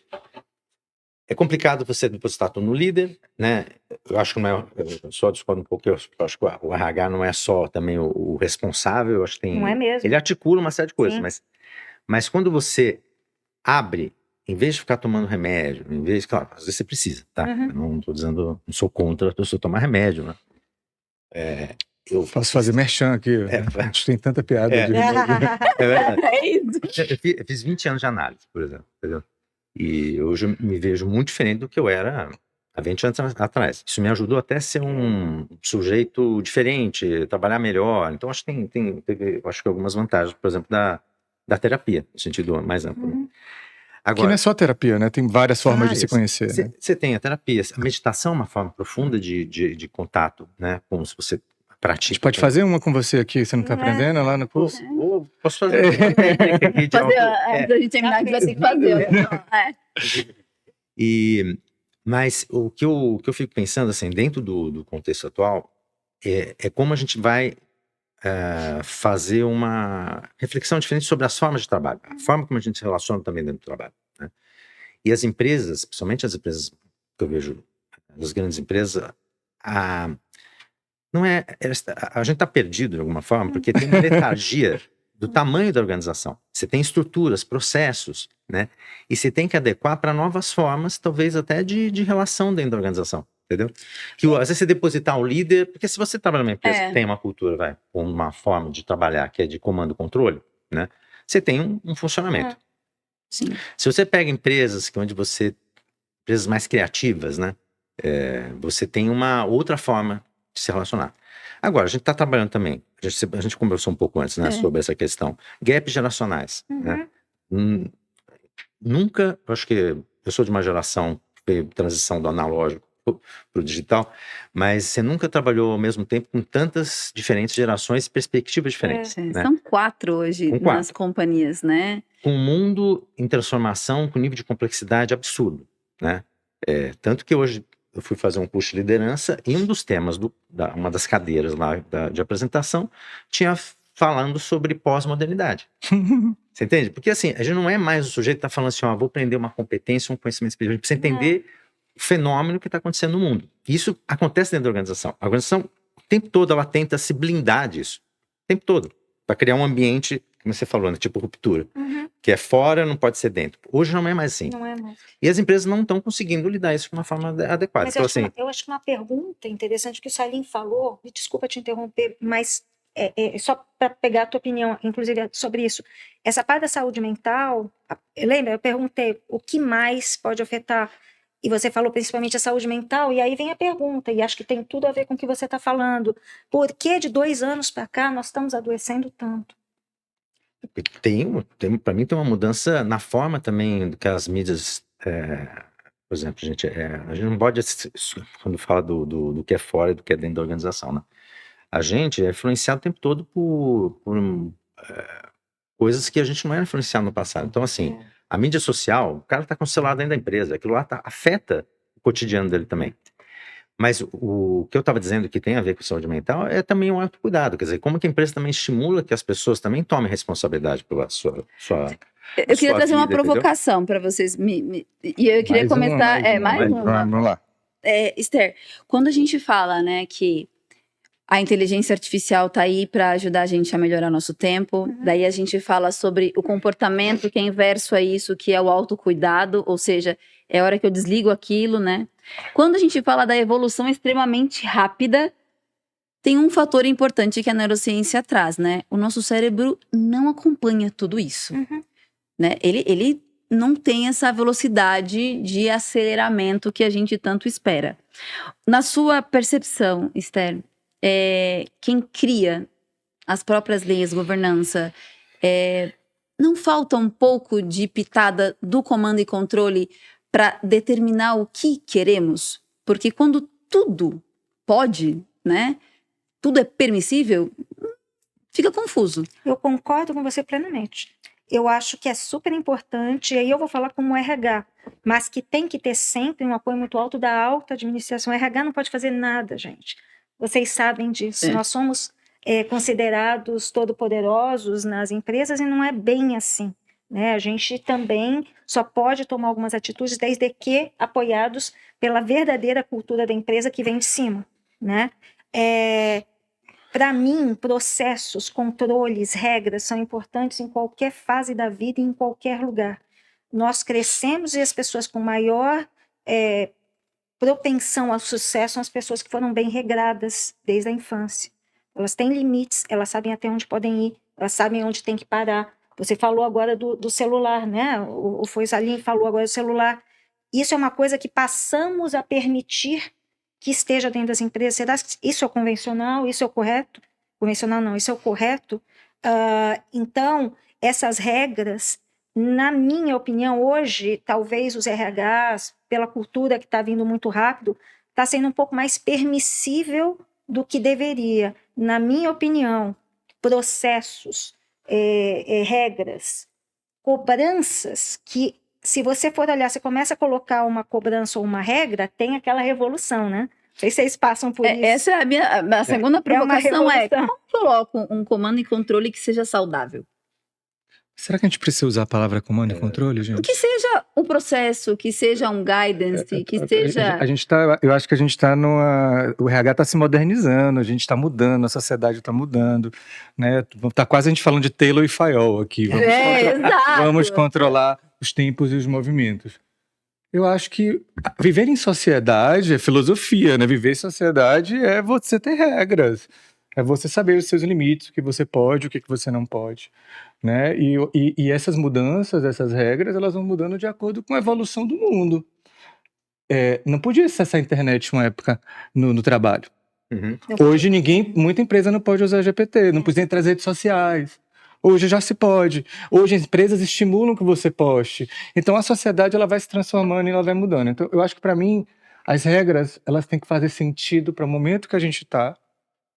é complicado você depositar tudo no líder, né? Eu acho que não é, eu só discordo um pouco, eu acho que o RH não é só também o responsável, eu acho que tem... Não é mesmo. Ele articula uma série de coisas, mas quando você abre, em vez de ficar tomando remédio, claro, às vezes você precisa, tá? Eu não tô dizendo, não sou contra a pessoa tomar remédio, né? Eu posso fazer merchan aqui, a gente tem tanta piada de remédio. É verdade. Eu fiz 20 anos de análise, por exemplo, entendeu? E hoje eu me vejo muito diferente do que eu era há 20 anos atrás. Isso me ajudou até a ser um sujeito diferente, trabalhar melhor. Então, acho que teve, acho que algumas vantagens, por exemplo, da terapia, no sentido mais amplo. Né? Uhum. Que não Agora, é só terapia, né? Tem várias formas de se conhecer, né? você tem a terapia, a meditação é uma forma profunda de contato, né? Como se você A pratica. gente pode fazer uma com você aqui, você não tá aprendendo lá no curso? Posso fazer uma técnica aqui de Fazer, auto... antes da gente terminar, a gente vai ter que fazer. Mas o que eu fico pensando, assim, dentro do contexto atual, é como a gente vai fazer uma reflexão diferente sobre as formas de trabalho, a forma como a gente se relaciona também dentro do trabalho, né? E as empresas, principalmente as empresas que eu vejo, as grandes empresas, não é, a gente está perdido de alguma forma, porque tem uma letargia do tamanho da organização. Você tem estruturas, processos, né? E você tem que adequar para novas formas, talvez até de relação dentro da organização, entendeu? Que às vezes você depositar um líder, porque se você trabalha numa empresa que tem uma cultura, com uma forma de trabalhar que é de comando e controle, né? Você tem um funcionamento. Sim. Se você pega empresas empresas mais criativas, né? Você tem uma outra forma de se relacionar. Agora, a gente está trabalhando também, a gente conversou um pouco antes, né, sobre essa questão, gaps geracionais, né? Nunca, eu acho que eu sou de uma geração que veio transição do analógico para o digital, mas você nunca trabalhou ao mesmo tempo com tantas diferentes gerações e perspectivas diferentes, né? São 4 hoje Com 4. nas companhias, né? Com um mundo em transformação, com nível de complexidade absurdo, né? Tanto que hoje eu fui fazer um curso de liderança e um dos temas, uma das cadeiras lá de apresentação, tinha falando sobre pós-modernidade. Você entende? Porque assim, a gente não é mais o sujeito que está falando assim, vou aprender uma competência, um conhecimento específico. A gente precisa entender o fenômeno que está acontecendo no mundo. Isso acontece dentro da organização. A organização, o tempo todo, ela tenta se blindar disso. O tempo todo. Para criar um ambiente, como você falou, né, tipo ruptura. Que é fora, não pode ser dentro. Hoje não é mais assim. Não é mais. E as empresas não estão conseguindo lidar isso de uma forma adequada. Mas então, assim, eu acho que uma pergunta interessante que o Salim falou, e desculpa te interromper, mas só para pegar a tua opinião, inclusive, sobre isso. Essa parte da saúde mental, lembra? Eu perguntei o que mais pode afetar, e você falou principalmente a saúde mental, e aí vem a pergunta, e acho que tem tudo a ver com o que você está falando. Por que de 2 anos para cá nós estamos adoecendo tanto? para mim tem uma mudança na forma também que as mídias, por exemplo, a gente não pode, quando fala do que é fora e do que é dentro da organização, né? A gente é influenciado o tempo todo por coisas que a gente não era influenciado no passado. Então, assim, a mídia social, o cara está com o celular dentro da empresa, aquilo lá afeta o cotidiano dele também. Mas o que eu estava dizendo que tem a ver com saúde mental é também um autocuidado. Quer dizer, como que a empresa também estimula que as pessoas também tomem responsabilidade pela sua Eu queria trazer uma vida, provocação para vocês. E eu queria começar. Mais uma. Vamos lá. Esther, quando a gente fala, né, que a inteligência artificial está aí para ajudar a gente a melhorar nosso tempo, daí a gente fala sobre o comportamento que é inverso a isso, que é o autocuidado, ou seja, é a hora que eu desligo aquilo, né? Quando a gente fala da evolução extremamente rápida, tem um fator importante que a neurociência traz, né? O nosso cérebro não acompanha tudo isso, né? Ele não tem essa velocidade de aceleramento que a gente tanto espera. Na sua percepção, Esther, quem cria as próprias leis de governança, não falta um pouco de pitada do comando e controle para determinar o que queremos? Porque quando tudo pode, né? Tudo é permissível, fica confuso. Eu concordo com você plenamente. Eu acho que é super importante, e aí eu vou falar como RH, mas que tem que ter sempre um apoio muito alto da alta administração. O RH não pode fazer nada, gente. Vocês sabem disso. Nós somos considerados todo-poderosos nas empresas e não é bem assim, né? A gente também só pode tomar algumas atitudes desde que apoiados pela verdadeira cultura da empresa que vem de cima, né? Para mim, processos, controles, regras são importantes em qualquer fase da vida e em qualquer lugar. Nós crescemos e as pessoas com maior propensão ao sucesso são as pessoas que foram bem regradas desde a infância. Elas têm limites, elas sabem até onde podem ir, elas sabem onde tem que parar, Você falou agora do celular, né? O Foisalin falou agora do celular. Isso é uma coisa que passamos a permitir que esteja dentro das empresas. Será que isso é convencional? Isso é o correto? Convencional não, isso é o correto? Então, essas regras, na minha opinião, hoje, talvez os RHs, pela cultura que está vindo muito rápido, está sendo um pouco mais permissível do que deveria. Na minha opinião, processos, regras, cobranças que, se você for olhar, você começa a colocar uma cobrança ou uma regra, tem aquela revolução, né? Não sei se vocês passam por isso. Essa é a segunda provocação, uma como coloco um comando e controle que seja saudável? Será que a gente precisa usar a palavra comando e controle, gente? Que seja um processo, que seja um guidance, que seja... Eu acho que a gente está o RH está se modernizando, a gente está mudando, a sociedade está mudando, né? Tá quase a gente falando de Taylor e Fayol aqui. Exato. Vamos controlar os tempos e os movimentos. Eu acho que viver em sociedade é filosofia, né? Viver em sociedade é você ter regras. É você saber os seus limites, o que você pode, o que você não pode, né? E essas mudanças, essas regras, elas vão mudando de acordo com a evolução do mundo. Não podia acessar a internet uma época no trabalho. Uhum. Hoje muita empresa não pode usar GPT, não podia entrar nas redes sociais. Hoje já se pode. Hoje as empresas estimulam que você poste. Então a sociedade ela vai se transformando e ela vai mudando. Então eu acho que para mim as regras elas têm que fazer sentido para o momento que a gente está,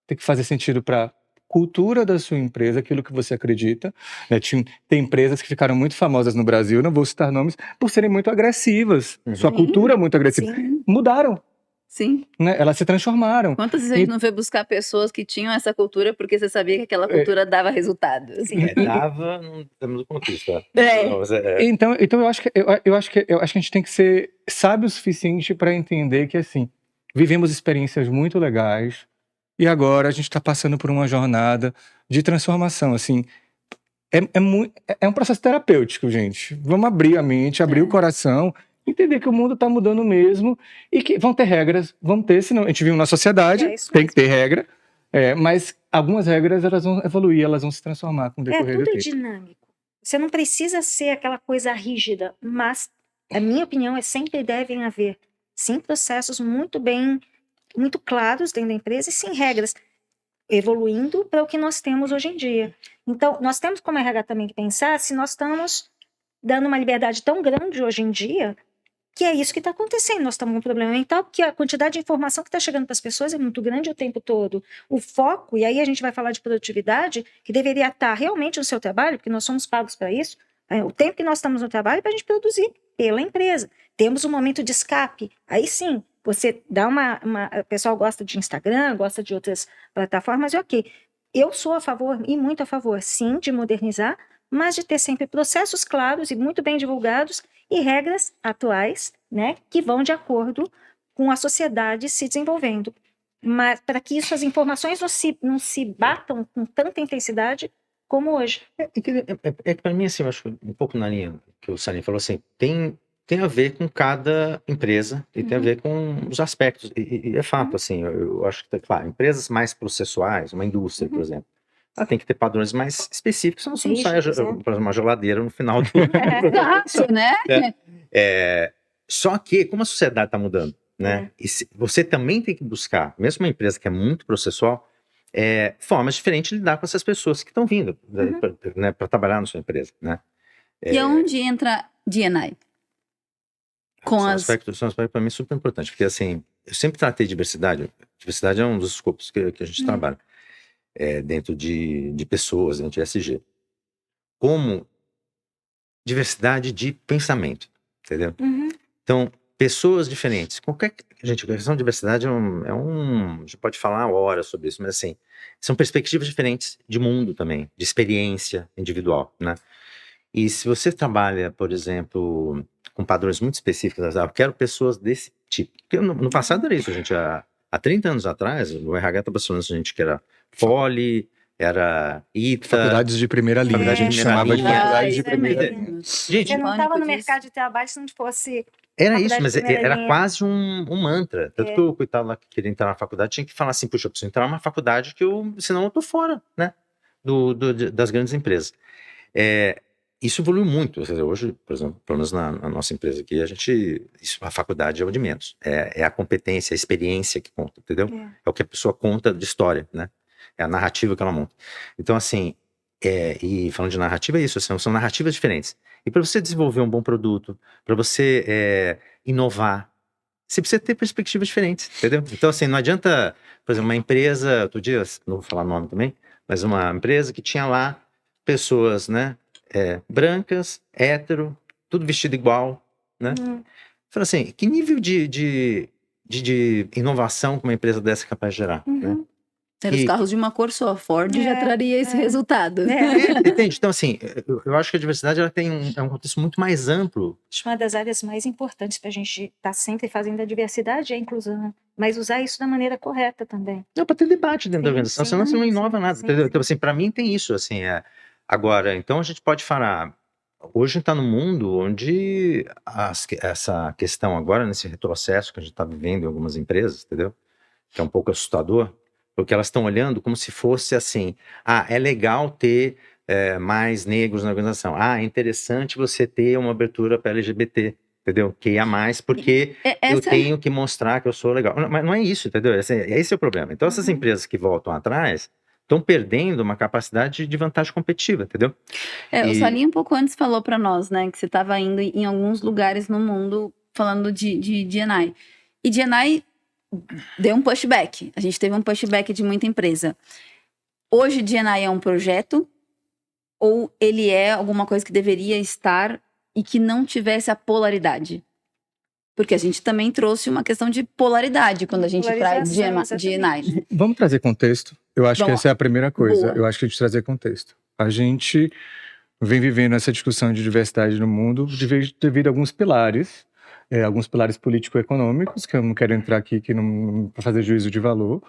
tem que fazer sentido para a cultura da sua empresa, aquilo que você acredita. Né? Tem empresas que ficaram muito famosas no Brasil, não vou citar nomes, por serem muito agressivas. Uhum. Sua cultura é muito agressiva. Sim. Mudaram. Sim. Né? Elas se transformaram. Quantas vezes a gente não foi buscar pessoas que tinham essa cultura porque você sabia que aquela cultura dava resultado? Dava, não temos o contexto. Então eu acho que a gente tem que ser sábio o suficiente para entender que assim vivemos experiências muito legais e agora a gente está passando por uma jornada de transformação. Assim, é um processo terapêutico, gente. Vamos abrir a mente, abrir o coração. Entender que o mundo está mudando mesmo e que vão ter regras, senão a gente vive na sociedade, tem que ter regra, mas algumas regras elas vão evoluir, elas vão se transformar com o decorrer do Tudo é tempo. dinâmico. Você não precisa ser aquela coisa rígida, mas a minha opinião sempre devem haver, sim, processos muito claros dentro da empresa e sim regras, evoluindo para o que nós temos hoje em dia. Então, nós temos como RH também que pensar se nós estamos dando uma liberdade tão grande hoje em dia, que é isso que está acontecendo. Nós estamos com um problema mental, porque a quantidade de informação que está chegando para as pessoas é muito grande o tempo todo. O foco, e aí a gente vai falar de produtividade, que deveria estar realmente no seu trabalho, porque nós somos pagos para isso, o tempo que nós estamos no trabalho é para a gente produzir pela empresa. Temos um momento de escape, aí sim, você dá o pessoal gosta de Instagram, gosta de outras plataformas, ok. Eu sou a favor, e muito a favor, sim, de modernizar, mas de ter sempre processos claros e muito bem divulgados e regras atuais, né, que vão de acordo com a sociedade se desenvolvendo. Mas para que as informações não se batam com tanta intensidade como hoje. Para mim, assim, eu acho um pouco na linha que o Salim falou, assim, tem a ver com cada empresa e tem a ver com os aspectos. E é fato, assim, eu acho que, claro, empresas mais processuais, uma indústria, por exemplo, ela tem que ter padrões mais específicos, senão você não sai para uma geladeira no final do... Exato, né? Só que, como a sociedade está mudando, né? E você também tem que buscar, mesmo uma empresa que é muito processual, formas diferentes de lidar com essas pessoas que estão vindo para trabalhar na sua empresa, né? E onde entra D&I? São aspectos para mim super importante, porque assim, eu sempre tratei diversidade. Diversidade é um dos escopos que a gente trabalha dentro de pessoas, dentro de SG, como diversidade de pensamento, entendeu? Então, pessoas diferentes, gente, a questão de diversidade a gente pode falar horas sobre isso, mas assim, são perspectivas diferentes de mundo também, de experiência individual, né? E se você trabalha, por exemplo, com padrões muito específicos, eu quero pessoas desse tipo. Porque no passado era isso, gente. Há 30 anos atrás, o RH estava falando a gente que era Poli, era ITA. Faculdades de primeira linha, a gente chamava de faculdades de primeira linha. Gente, você não estava no mercado de trabalho se não fosse... Era isso, mas era quase um mantra. Tanto que eu coitado lá que queria entrar na faculdade, tinha que falar assim, puxa, eu preciso entrar numa faculdade senão eu tô fora, né? Das grandes empresas. Isso evoluiu muito. Ou seja, hoje, por exemplo, pelo menos na nossa empresa aqui, a faculdade é o de menos. É a competência, a experiência que conta, entendeu? É o que a pessoa conta de história, né? É a narrativa que ela monta. Então, assim, e falando de narrativa, é isso, são narrativas diferentes. E para você desenvolver um bom produto, para você inovar, você precisa ter perspectivas diferentes, entendeu? Então, assim, não adianta, por exemplo, uma empresa, outro dia, não vou falar nome também, mas uma empresa que tinha lá pessoas, né, brancas, hétero, tudo vestido igual, né? Falei assim, que nível de inovação que uma empresa dessa é capaz de gerar, né? Ter os carros de uma cor só, Ford já traria esse resultado. Entende? Então, assim, eu acho que a diversidade ela tem um contexto muito mais amplo. Acho que uma das áreas mais importantes para a gente estar sempre fazendo a diversidade é a inclusão, mas usar isso da maneira correta também. Não, para ter debate dentro da Sim, organização, sim, senão você não inova sim, nada, sim, entendeu? sim. Então, assim, para mim tem isso, assim, agora, então a gente pode falar, hoje a gente está num mundo onde essa questão agora, nesse retrocesso que a gente está vivendo em algumas empresas, entendeu? Que é um pouco assustador, porque elas estão olhando como se fosse assim, é legal ter mais negros na organização, é interessante você ter uma abertura para LGBT, entendeu? Que ia mais, porque eu tenho que mostrar que eu sou legal. Não, mas não é isso, entendeu? Esse é o problema. Então essas empresas que voltam atrás estão perdendo uma capacidade de vantagem competitiva, entendeu? O Salim um pouco antes falou para nós, né, que você estava indo em alguns lugares no mundo falando de D&I. E D&I deu um pushback. A gente teve um pushback de muita empresa. Hoje, D&I é um projeto ou ele é alguma coisa que deveria estar e que não tivesse a polaridade? Porque a gente também trouxe uma questão de polaridade quando a gente traz D&I. Vamos trazer contexto. Eu acho que essa é a primeira coisa. Boa. Eu acho que a gente trazer contexto. A gente vem vivendo essa discussão de diversidade no mundo devido a alguns pilares político-econômicos, que eu não quero entrar aqui para fazer juízo de valor.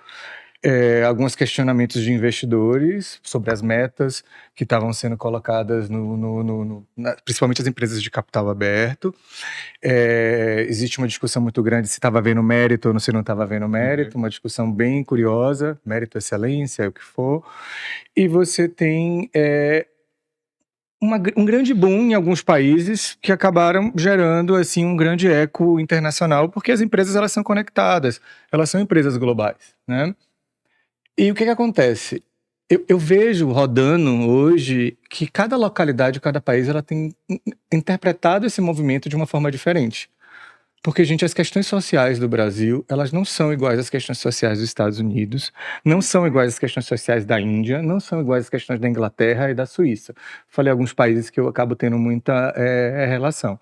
Alguns questionamentos de investidores sobre as metas que estavam sendo colocadas principalmente as empresas de capital aberto. Existe uma discussão muito grande se estava havendo mérito ou se não estava havendo mérito, uma discussão bem curiosa, mérito, excelência, o que for. E você tem um grande boom em alguns países que acabaram gerando assim um grande eco internacional, porque as empresas elas são conectadas, elas são empresas globais, né? E o que acontece? Eu vejo rodando hoje que cada localidade, cada país, ela tem interpretado esse movimento de uma forma diferente. Porque, gente, as questões sociais do Brasil, elas não são iguais às questões sociais dos Estados Unidos, não são iguais às questões sociais da Índia, não são iguais às questões da Inglaterra e da Suíça. Falei alguns países que eu acabo tendo muita relação.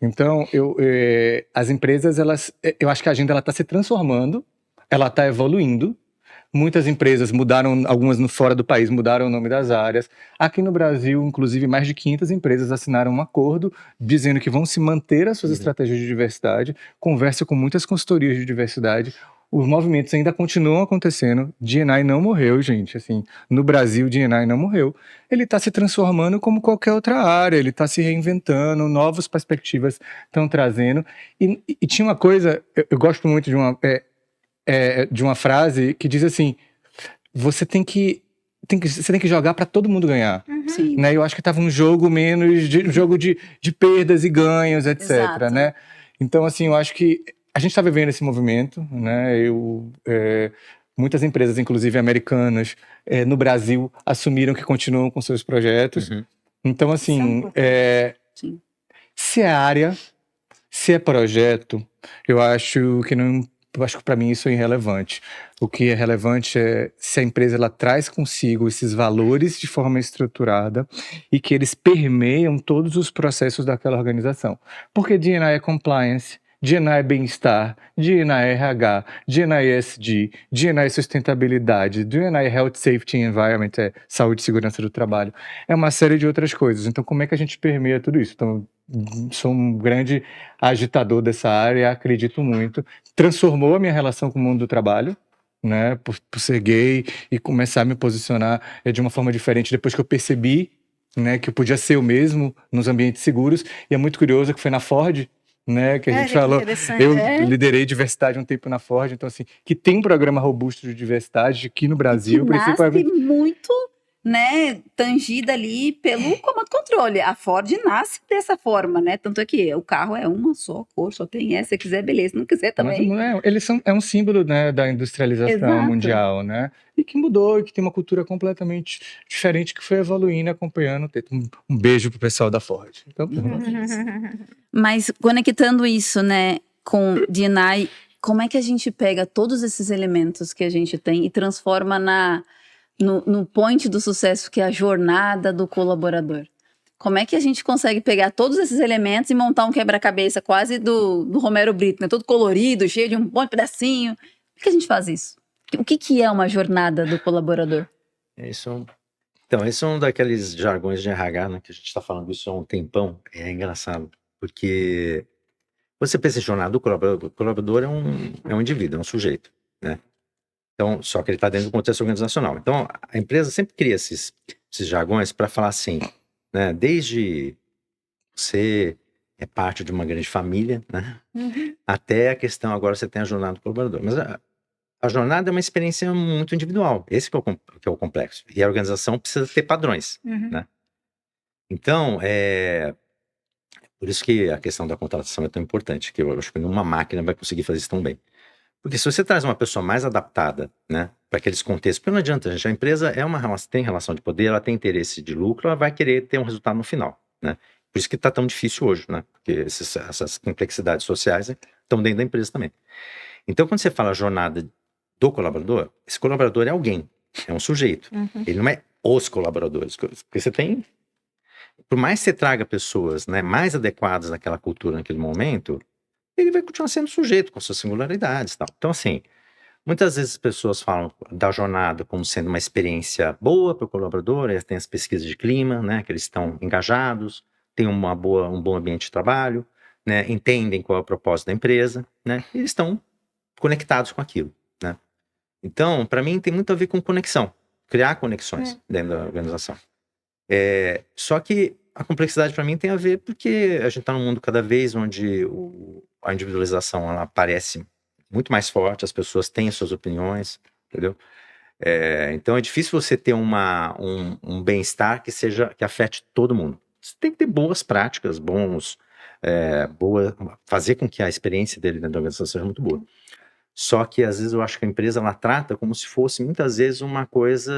Então, as empresas, eu acho que a agenda está se transformando, ela está evoluindo. Muitas empresas mudaram, algumas fora do país mudaram o nome das áreas. Aqui no Brasil, inclusive, mais de 500 empresas assinaram um acordo dizendo que vão se manter as suas estratégias de diversidade. Conversa com muitas consultorias de diversidade. Os movimentos ainda continuam acontecendo. D&I não morreu, gente. Assim, no Brasil, D&I não morreu. Ele está se transformando como qualquer outra área. Ele está se reinventando, novas perspectivas estão trazendo. E tinha uma coisa, eu gosto muito de uma frase que diz assim: você tem que jogar para todo mundo ganhar. Sim. Né? Eu acho que estava um jogo um jogo de perdas e ganhos, etc. Exato. Né? Então, assim, eu acho que a gente está vivendo esse movimento, né? Muitas empresas, inclusive americanas, no Brasil, assumiram que continuam com seus projetos. Então, assim, Sim. se é área, se é projeto, eu acho que para mim isso é irrelevante. O que é relevante é se a empresa ela traz consigo esses valores de forma estruturada e que eles permeiam todos os processos daquela organização. Porque D&I é compliance, D&I é bem-estar, D&I é RH, D&I é ESG, D&I é sustentabilidade, D&I é Health, Safety and Environment, é saúde e segurança do trabalho. É uma série de outras coisas. Então, como é que a gente permeia tudo isso? Então, sou um grande agitador dessa área, acredito muito. Transformou a minha relação com o mundo do trabalho, né, por ser gay e começar a me posicionar de uma forma diferente depois que eu percebi, né, que eu podia ser eu mesmo nos ambientes seguros. E é muito curioso que foi na Ford, né, que a gente falou. Eu liderei diversidade um tempo na Ford, então assim, que tem um programa robusto de diversidade aqui no Brasil. Que nasce muito né, tangida ali pelo comando controle. A Ford nasce dessa forma, né? Tanto é que o carro é uma só cor, só tem essa. Se quiser, beleza. Se não quiser Mas também. é um símbolo, né, da industrialização Exato. mundial, né? E que mudou, e que tem uma cultura completamente diferente que foi evoluindo, acompanhando. Um beijo pro pessoal da Ford. Então, Mas conectando isso, né, com D&I, como é que a gente pega todos esses elementos que a gente tem e transforma no point do sucesso, que é a jornada do colaborador? Como é que a gente consegue pegar todos esses elementos e montar um quebra-cabeça quase do Romero Brito, né? Todo colorido, cheio de um monte de pedacinho. Por que a gente faz isso? O que é uma jornada do colaborador? Então, esse é um daqueles jargões de RH, né, que a gente está falando isso há um tempão. É engraçado, porque você pensa em jornada do colaborador, o colaborador é um indivíduo, é um sujeito, né? Então, só que ele está dentro do contexto organizacional. Então, a empresa sempre cria esses jargões para falar assim, né? Desde você é parte de uma grande família, né? Até a questão, agora você tem a jornada do colaborador. Mas a jornada é uma experiência muito individual. Esse que é o complexo. E a organização precisa ter padrões, né? Então, por isso que a questão da contratação é tão importante, que eu acho que nenhuma máquina vai conseguir fazer isso tão bem. Porque se você traz uma pessoa mais adaptada, né, para aqueles contextos, porque não adianta, gente, a empresa tem relação de poder, ela tem interesse de lucro, ela vai querer ter um resultado no final, né? Por isso que está tão difícil hoje, né? Porque essas complexidades sociais, né, estão dentro da empresa também. Então, quando você fala jornada do colaborador, esse colaborador é alguém, é um sujeito. Ele não é os colaboradores, porque você tem... Por mais que você traga pessoas, né, mais adequadas naquela cultura, naquele momento, ele vai continuar sendo sujeito com suas singularidades e tal. Então, assim, muitas vezes as pessoas falam da jornada como sendo uma experiência boa para o colaborador, tem as pesquisas de clima, né, que eles estão engajados, tem um bom ambiente de trabalho, né, entendem qual é o propósito da empresa, né, e eles estão conectados com aquilo, né. Então, para mim, tem muito a ver com conexão, criar conexões dentro da organização. Só que a complexidade para mim tem a ver porque a gente está num mundo cada vez onde a individualização ela parece muito mais forte, as pessoas têm suas opiniões, entendeu? Então é difícil você ter um bem-estar que afete todo mundo. Você tem que ter boas práticas, fazer com que a experiência dele dentro da organização seja muito boa. Só que às vezes eu acho que a empresa ela trata como se fosse muitas vezes uma coisa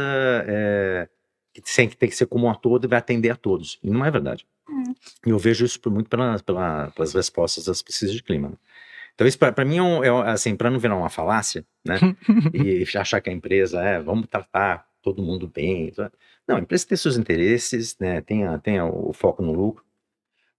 que tem que ser comum a todos e vai atender a todos. E não é verdade. E eu vejo isso muito pelas respostas das pesquisas de clima. Né? Então isso para mim assim, para não virar uma falácia, né? E achar que a empresa vamos tratar todo mundo bem. Não, a empresa tem seus interesses, né? Tem o foco no lucro,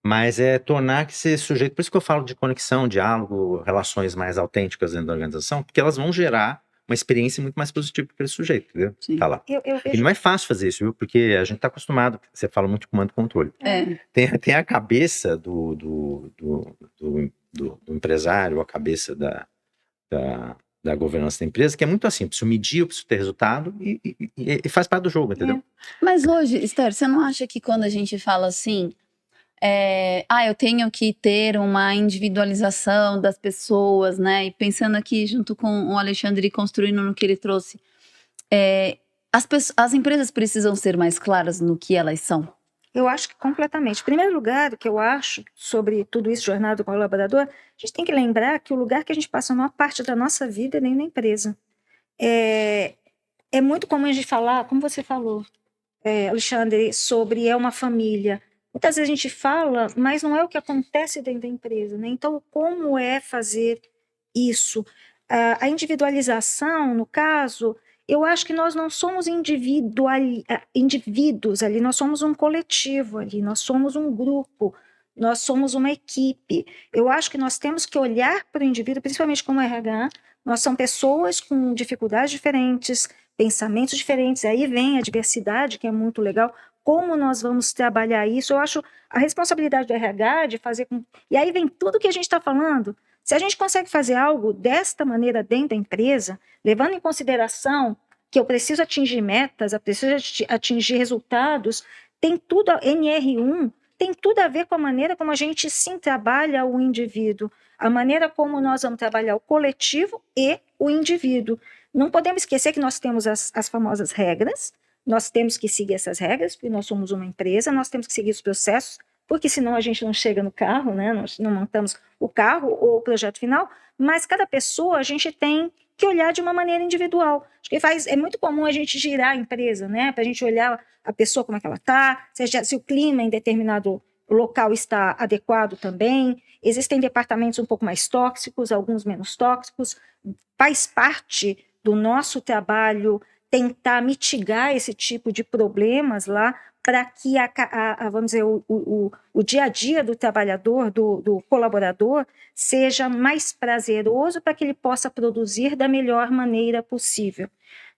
mas tornar que esse sujeito, por isso que eu falo de conexão, diálogo, relações mais autênticas dentro da organização, porque elas vão gerar uma experiência muito mais positiva para aquele sujeito, entendeu? Sim. Tá lá. Eu E vejo... não é fácil fazer isso, viu? Porque a gente tá acostumado, você fala muito de comando e controle. Tem a cabeça do empresário, a cabeça da governança da empresa, que é muito assim, preciso medir, eu preciso ter resultado e faz parte do jogo, entendeu? Mas hoje, Esther, você não acha que quando a gente fala assim, eu tenho que ter uma individualização das pessoas, né? E pensando aqui junto com o Alexandre e construindo no que ele trouxe, as empresas precisam ser mais claras no que elas são? Eu acho que completamente. Em primeiro lugar, o que eu acho sobre tudo isso, jornada do colaborador, a gente tem que lembrar que o lugar que a gente passa a maior parte da nossa vida é dentro da empresa. É muito comum a gente falar, como você falou, Alexandre, sobre uma família. Muitas vezes a gente fala, mas não é o que acontece dentro da empresa, né? Então, como é fazer isso? A individualização, no caso, eu acho que nós não somos indivíduos ali, nós somos um coletivo ali, nós somos um grupo, nós somos uma equipe. Eu acho que nós temos que olhar para o indivíduo, principalmente como RH, nós somos pessoas com dificuldades diferentes, pensamentos diferentes, aí vem a diversidade, que é muito legal. Como nós vamos trabalhar isso? Eu acho a responsabilidade do RH de fazer com... E aí vem tudo que a gente está falando. Se a gente consegue fazer algo desta maneira dentro da empresa, levando em consideração que eu preciso atingir metas, eu preciso atingir resultados, tem tudo, NR1, tem tudo a ver com a maneira como a gente sim trabalha o indivíduo, a maneira como nós vamos trabalhar o coletivo e o indivíduo. Não podemos esquecer que nós temos as famosas regras, nós temos que seguir essas regras, porque nós somos uma empresa, nós temos que seguir os processos, porque senão a gente não chega no carro, né? Nós não montamos o carro ou o projeto final, mas cada pessoa a gente tem que olhar de uma maneira individual. Acho que é muito comum a gente girar a empresa, né? Para a gente olhar a pessoa como é que ela está, se o clima em determinado local está adequado também. Existem departamentos um pouco mais tóxicos, alguns menos tóxicos. Faz parte do nosso trabalho tentar mitigar esse tipo de problemas lá, para que vamos dizer, o dia a dia do trabalhador, do colaborador, seja mais prazeroso, para que ele possa produzir da melhor maneira possível.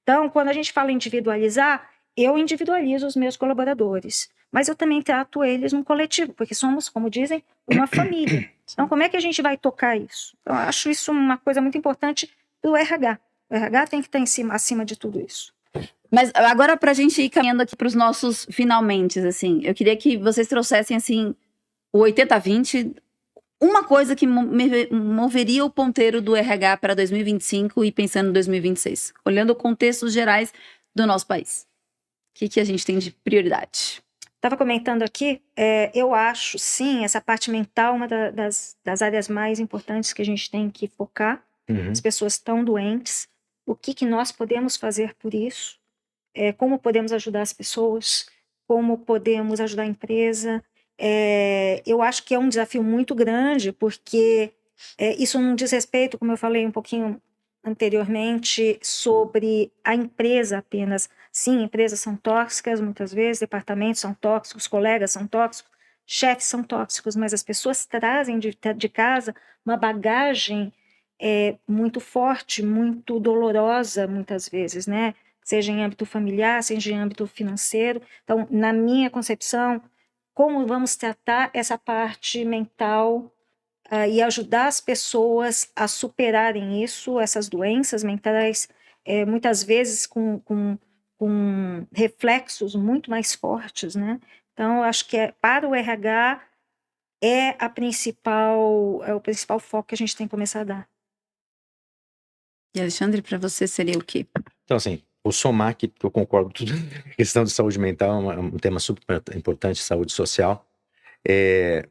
Então, quando a gente fala em individualizar, eu individualizo os meus colaboradores, mas eu também trato eles num coletivo, porque somos, como dizem, uma família. Então, como é que a gente vai tocar isso? Eu acho isso uma coisa muito importante do RH. O RH tem que estar acima de tudo isso. Mas agora, para a gente ir caminhando aqui para os nossos finalmente, assim, eu queria que vocês trouxessem, assim, o 80-20, uma coisa que moveria o ponteiro do RH para 2025 e pensando em 2026, olhando contextos gerais do nosso país. O que a gente tem de prioridade? Estava comentando aqui, eu acho, sim, essa parte mental uma das áreas mais importantes que a gente tem que focar. As pessoas estão doentes, o que nós podemos fazer por isso? Como podemos ajudar as pessoas? Como podemos ajudar a empresa? Eu acho que é um desafio muito grande, porque isso não diz respeito, como eu falei um pouquinho anteriormente, sobre a empresa apenas. Sim, empresas são tóxicas, muitas vezes, departamentos são tóxicos, colegas são tóxicos, chefes são tóxicos, mas as pessoas trazem de casa uma bagagem muito forte, muito dolorosa, muitas vezes, né? Seja em âmbito familiar, seja em âmbito financeiro. Então, na minha concepção, como vamos tratar essa parte mental e ajudar as pessoas a superarem isso, essas doenças mentais, muitas vezes com reflexos muito mais fortes, né? Então, eu acho que para o RH é o principal foco que a gente tem que começar a dar. E Alexandre, para você seria o quê? Então, assim, o SOMAC, que eu concordo tudo, a questão de saúde mental é um tema super importante, saúde social.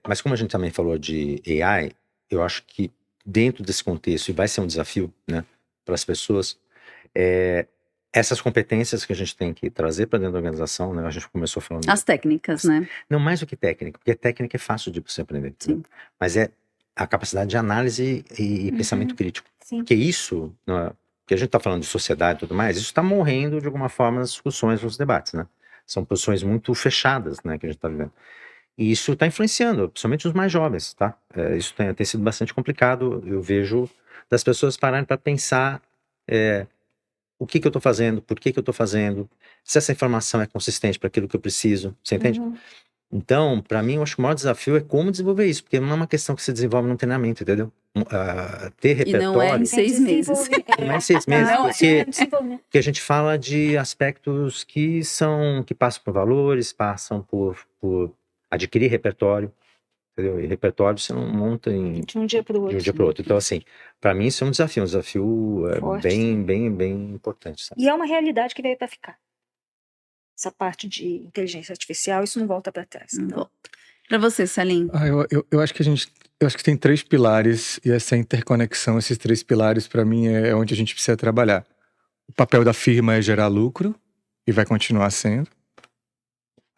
Mas como a gente também falou de AI, eu acho que dentro desse contexto, e vai ser um desafio, né, para as pessoas, essas competências que a gente tem que trazer para dentro da organização, né, a gente começou falando... As técnicas, né? Não, mais do que técnica, porque técnica é fácil de você aprender. Né? Mas é a capacidade de análise e pensamento crítico. Sim. Porque isso, que a gente está falando de sociedade e tudo mais, isso está morrendo de alguma forma nas discussões, nos debates, né? São posições muito fechadas, né, que a gente está vivendo. E isso está influenciando, principalmente os mais jovens, tá? Isso tem sido bastante complicado. Eu vejo das pessoas pararem para pensar o que eu estou fazendo, por que eu estou fazendo, se essa informação é consistente para aquilo que eu preciso, você entende? Então, para mim, eu acho que o maior desafio é como desenvolver isso, porque não é uma questão que se desenvolve num treinamento, entendeu? Ter repertório... E não é em 6 meses. Não é em 6 meses, porque a gente fala de aspectos que passam por valores, passam por adquirir repertório, entendeu? E repertório você não monta de um dia para o outro. Então, assim, para mim isso é um desafio bem, bem, bem importante. Sabe? E é uma realidade que veio para ficar. Essa parte de inteligência artificial, isso não volta para trás. Então. Para você, Salim? Eu acho que tem 3 pilares, e essa interconexão, esses 3 pilares, para mim, é onde a gente precisa trabalhar. O papel da firma é gerar lucro, e vai continuar sendo.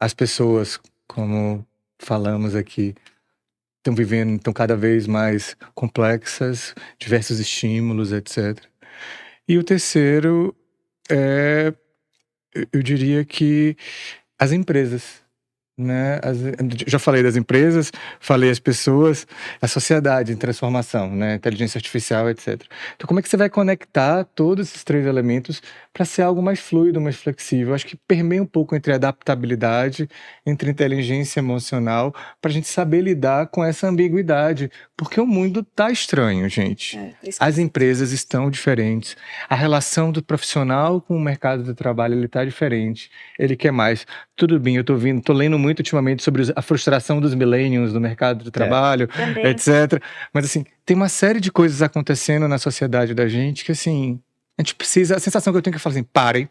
As pessoas, como falamos aqui, estão cada vez mais complexas, diversos estímulos, etc. E o terceiro eu diria que as empresas, né? Já falei das empresas, falei as pessoas, a sociedade em transformação, né? Inteligência artificial, etc. Então, como é que você vai conectar todos esses 3 elementos para ser algo mais fluido, mais flexível? Acho que permeia um pouco entre adaptabilidade, entre inteligência emocional, para a gente saber lidar com essa ambiguidade, porque o mundo tá estranho, gente. As empresas estão diferentes, a relação do profissional com o mercado do trabalho, ele tá diferente, ele quer mais. Tudo bem, eu tô lendo muito ultimamente sobre a frustração dos millennials no mercado do trabalho, etc. Mas, assim, tem uma série de coisas acontecendo na sociedade da gente que, assim, a gente precisa... A sensação que eu tenho que falar assim, parem,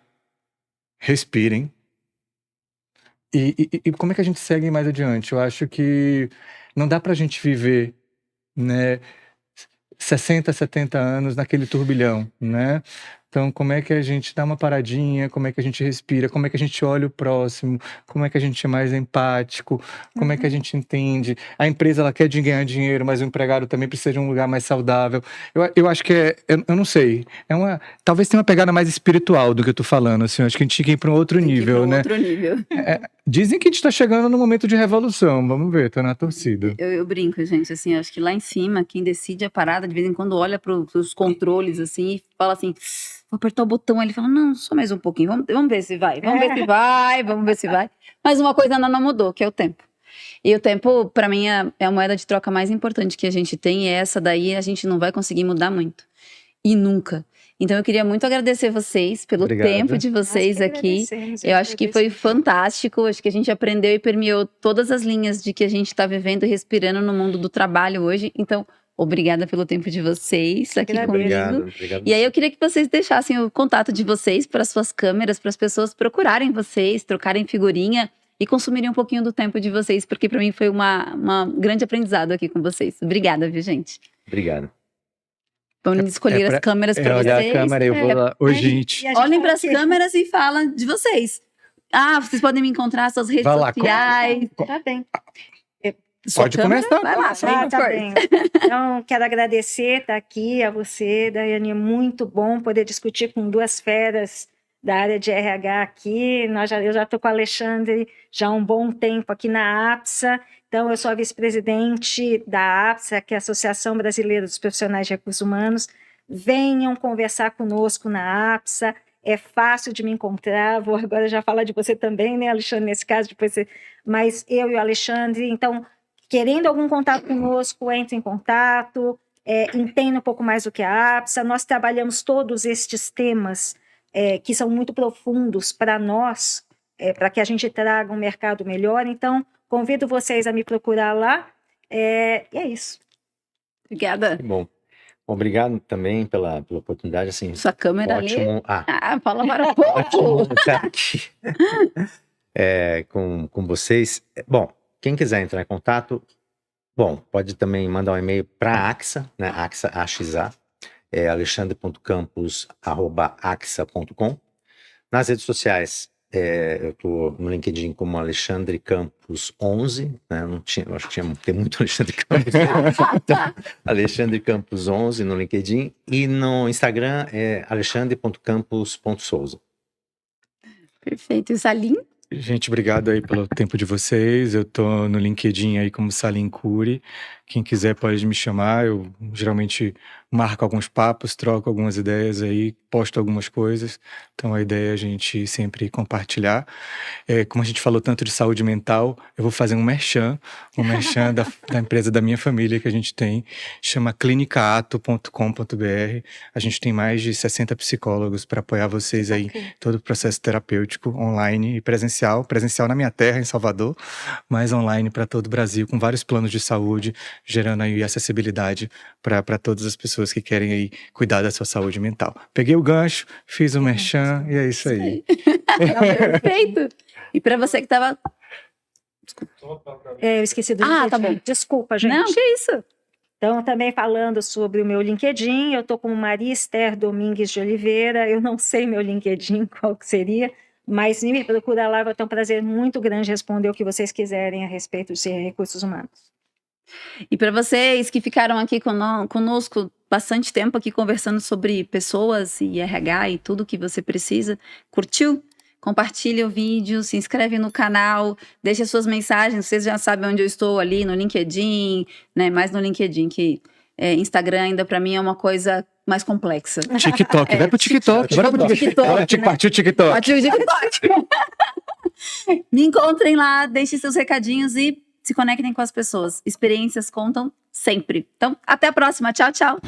respirem, E como é que a gente segue mais adiante? Eu acho que não dá pra gente viver, né, 60, 70 anos naquele turbilhão, né? Então, como é que a gente dá uma paradinha, como é que a gente respira, como é que a gente olha o próximo, como é que a gente é mais empático, como é que a gente entende. A empresa, ela quer ganhar dinheiro, mas o empregado também precisa de um lugar mais saudável. Eu acho que eu não sei, talvez tenha uma pegada mais espiritual do que eu tô falando, assim, eu acho que a gente tinha que ir para um outro nível, né? Outro nível. Dizem que a gente tá chegando no momento de revolução, vamos ver, tô na torcida. Eu brinco, gente, assim, acho que lá em cima, quem decide a parada, de vez em quando olha para os controles, assim, e fala assim, vou apertar o botão, aí ele fala, não, só mais um pouquinho, vamos ver se vai, vamos ver se vai, vamos ver se vai. Mas uma coisa ainda não mudou, que é o tempo. E o tempo, para mim, é a moeda de troca mais importante que a gente tem, e essa daí a gente não vai conseguir mudar muito. E nunca. Então eu queria muito agradecer vocês pelo Obrigado. tempo de vocês Nós que aqui. agradecemos, Eu acho que foi agradeço. fantástico. Acho que a gente aprendeu e permeou todas as linhas de que a gente está vivendo e respirando no mundo do trabalho hoje. Então, obrigada pelo tempo de vocês aqui Agradeço. comigo. Obrigado. E aí eu queria que vocês deixassem o contato de vocês para as suas câmeras, para as pessoas procurarem vocês, trocarem figurinha e consumirem um pouquinho do tempo de vocês, porque para mim foi uma grande aprendizado aqui com vocês. Obrigada, viu, gente? Obrigado. Vamos escolher as câmeras para vocês. Olhar a câmera, eu vou lá. Oi, gente. E a gente Olhem tá para as aqui. câmeras e falam de vocês. Ah, vocês podem me encontrar nas suas redes Vai lá, sociais. Tá bem. Sua Pode câmera? começar. Vai lá, Ah, tá first. bem. Então, quero agradecer estar aqui a você, Daiane. É muito bom poder discutir com duas feras da área de RH aqui. Eu já estou com o Alexandre já há um bom tempo aqui na APSA. Então, eu sou a vice-presidente da APSA, que é a Associação Brasileira dos Profissionais de Recursos Humanos. Venham conversar conosco na APSA. É fácil de me encontrar. Vou agora já falar de você também, né, Alexandre, nesse caso, depois você... Mas eu e o Alexandre, então... Querendo algum contato conosco, entre em contato, entenda um pouco mais do que a APSA. Nós trabalhamos todos estes temas que são muito profundos para nós, para que a gente traga um mercado melhor. Então, convido vocês a me procurar lá. E é isso. Obrigada. Que bom. Obrigado também pela oportunidade. Assim, Sua câmera ali. ótimo. Fala para o povo. Ótimo estar aqui com vocês. Bom, quem quiser entrar em contato, pode também mandar um e-mail para a AXA, né? AXA, alexandre.campos@axa.com. Nas redes sociais, eu estou no LinkedIn como Alexandre Campos 11, né? Eu acho que tem muito Alexandre Campos. Então, Alexandre Campos 11 no LinkedIn, e no Instagram é alexandre.campos.souza. Perfeito. E o Salim? Gente, obrigado aí pelo tempo de vocês. Eu tô no LinkedIn aí como Salim Curi. Quem quiser pode me chamar. Eu geralmente marco alguns papos, troco algumas ideias aí, posto algumas coisas. Então a ideia é a gente sempre compartilhar. Como a gente falou tanto de saúde mental, eu vou fazer um merchan da empresa da minha família que a gente tem, chama clinicaato.com.br. A gente tem mais de 60 psicólogos para apoiar vocês aí em todo o processo terapêutico, online e presencial na minha terra, em Salvador, mas online para todo o Brasil, com vários planos de saúde, gerando aí acessibilidade para todas as pessoas que querem aí cuidar da sua saúde mental. Peguei o gancho, fiz o merchan e é isso aí. Perfeito. E para você que estava... Eu esqueci do Ah, LinkedIn. tá bom. Desculpa, gente. Não, que isso? Então, também falando sobre o meu LinkedIn, eu estou com Maria Esther Domingues de Oliveira. Eu não sei meu LinkedIn, qual que seria, mas me procura lá, vai ter um prazer muito grande responder o que vocês quiserem a respeito de recursos humanos. E para vocês que ficaram aqui conosco bastante tempo aqui conversando sobre pessoas e RH e tudo que você precisa, curtiu? Compartilha o vídeo, se inscreve no canal, deixa suas mensagens, vocês já sabem onde eu estou ali no LinkedIn, né? Mais no LinkedIn, que Instagram ainda para mim é uma coisa mais complexa. TikTok, vai pro TikTok. Bora pro TikTok. Partiu o TikTok. Partiu o TikTok. Me encontrem lá, deixem seus recadinhos e se conectem com as pessoas. Experiências contam sempre. Então, até a próxima. Tchau, tchau.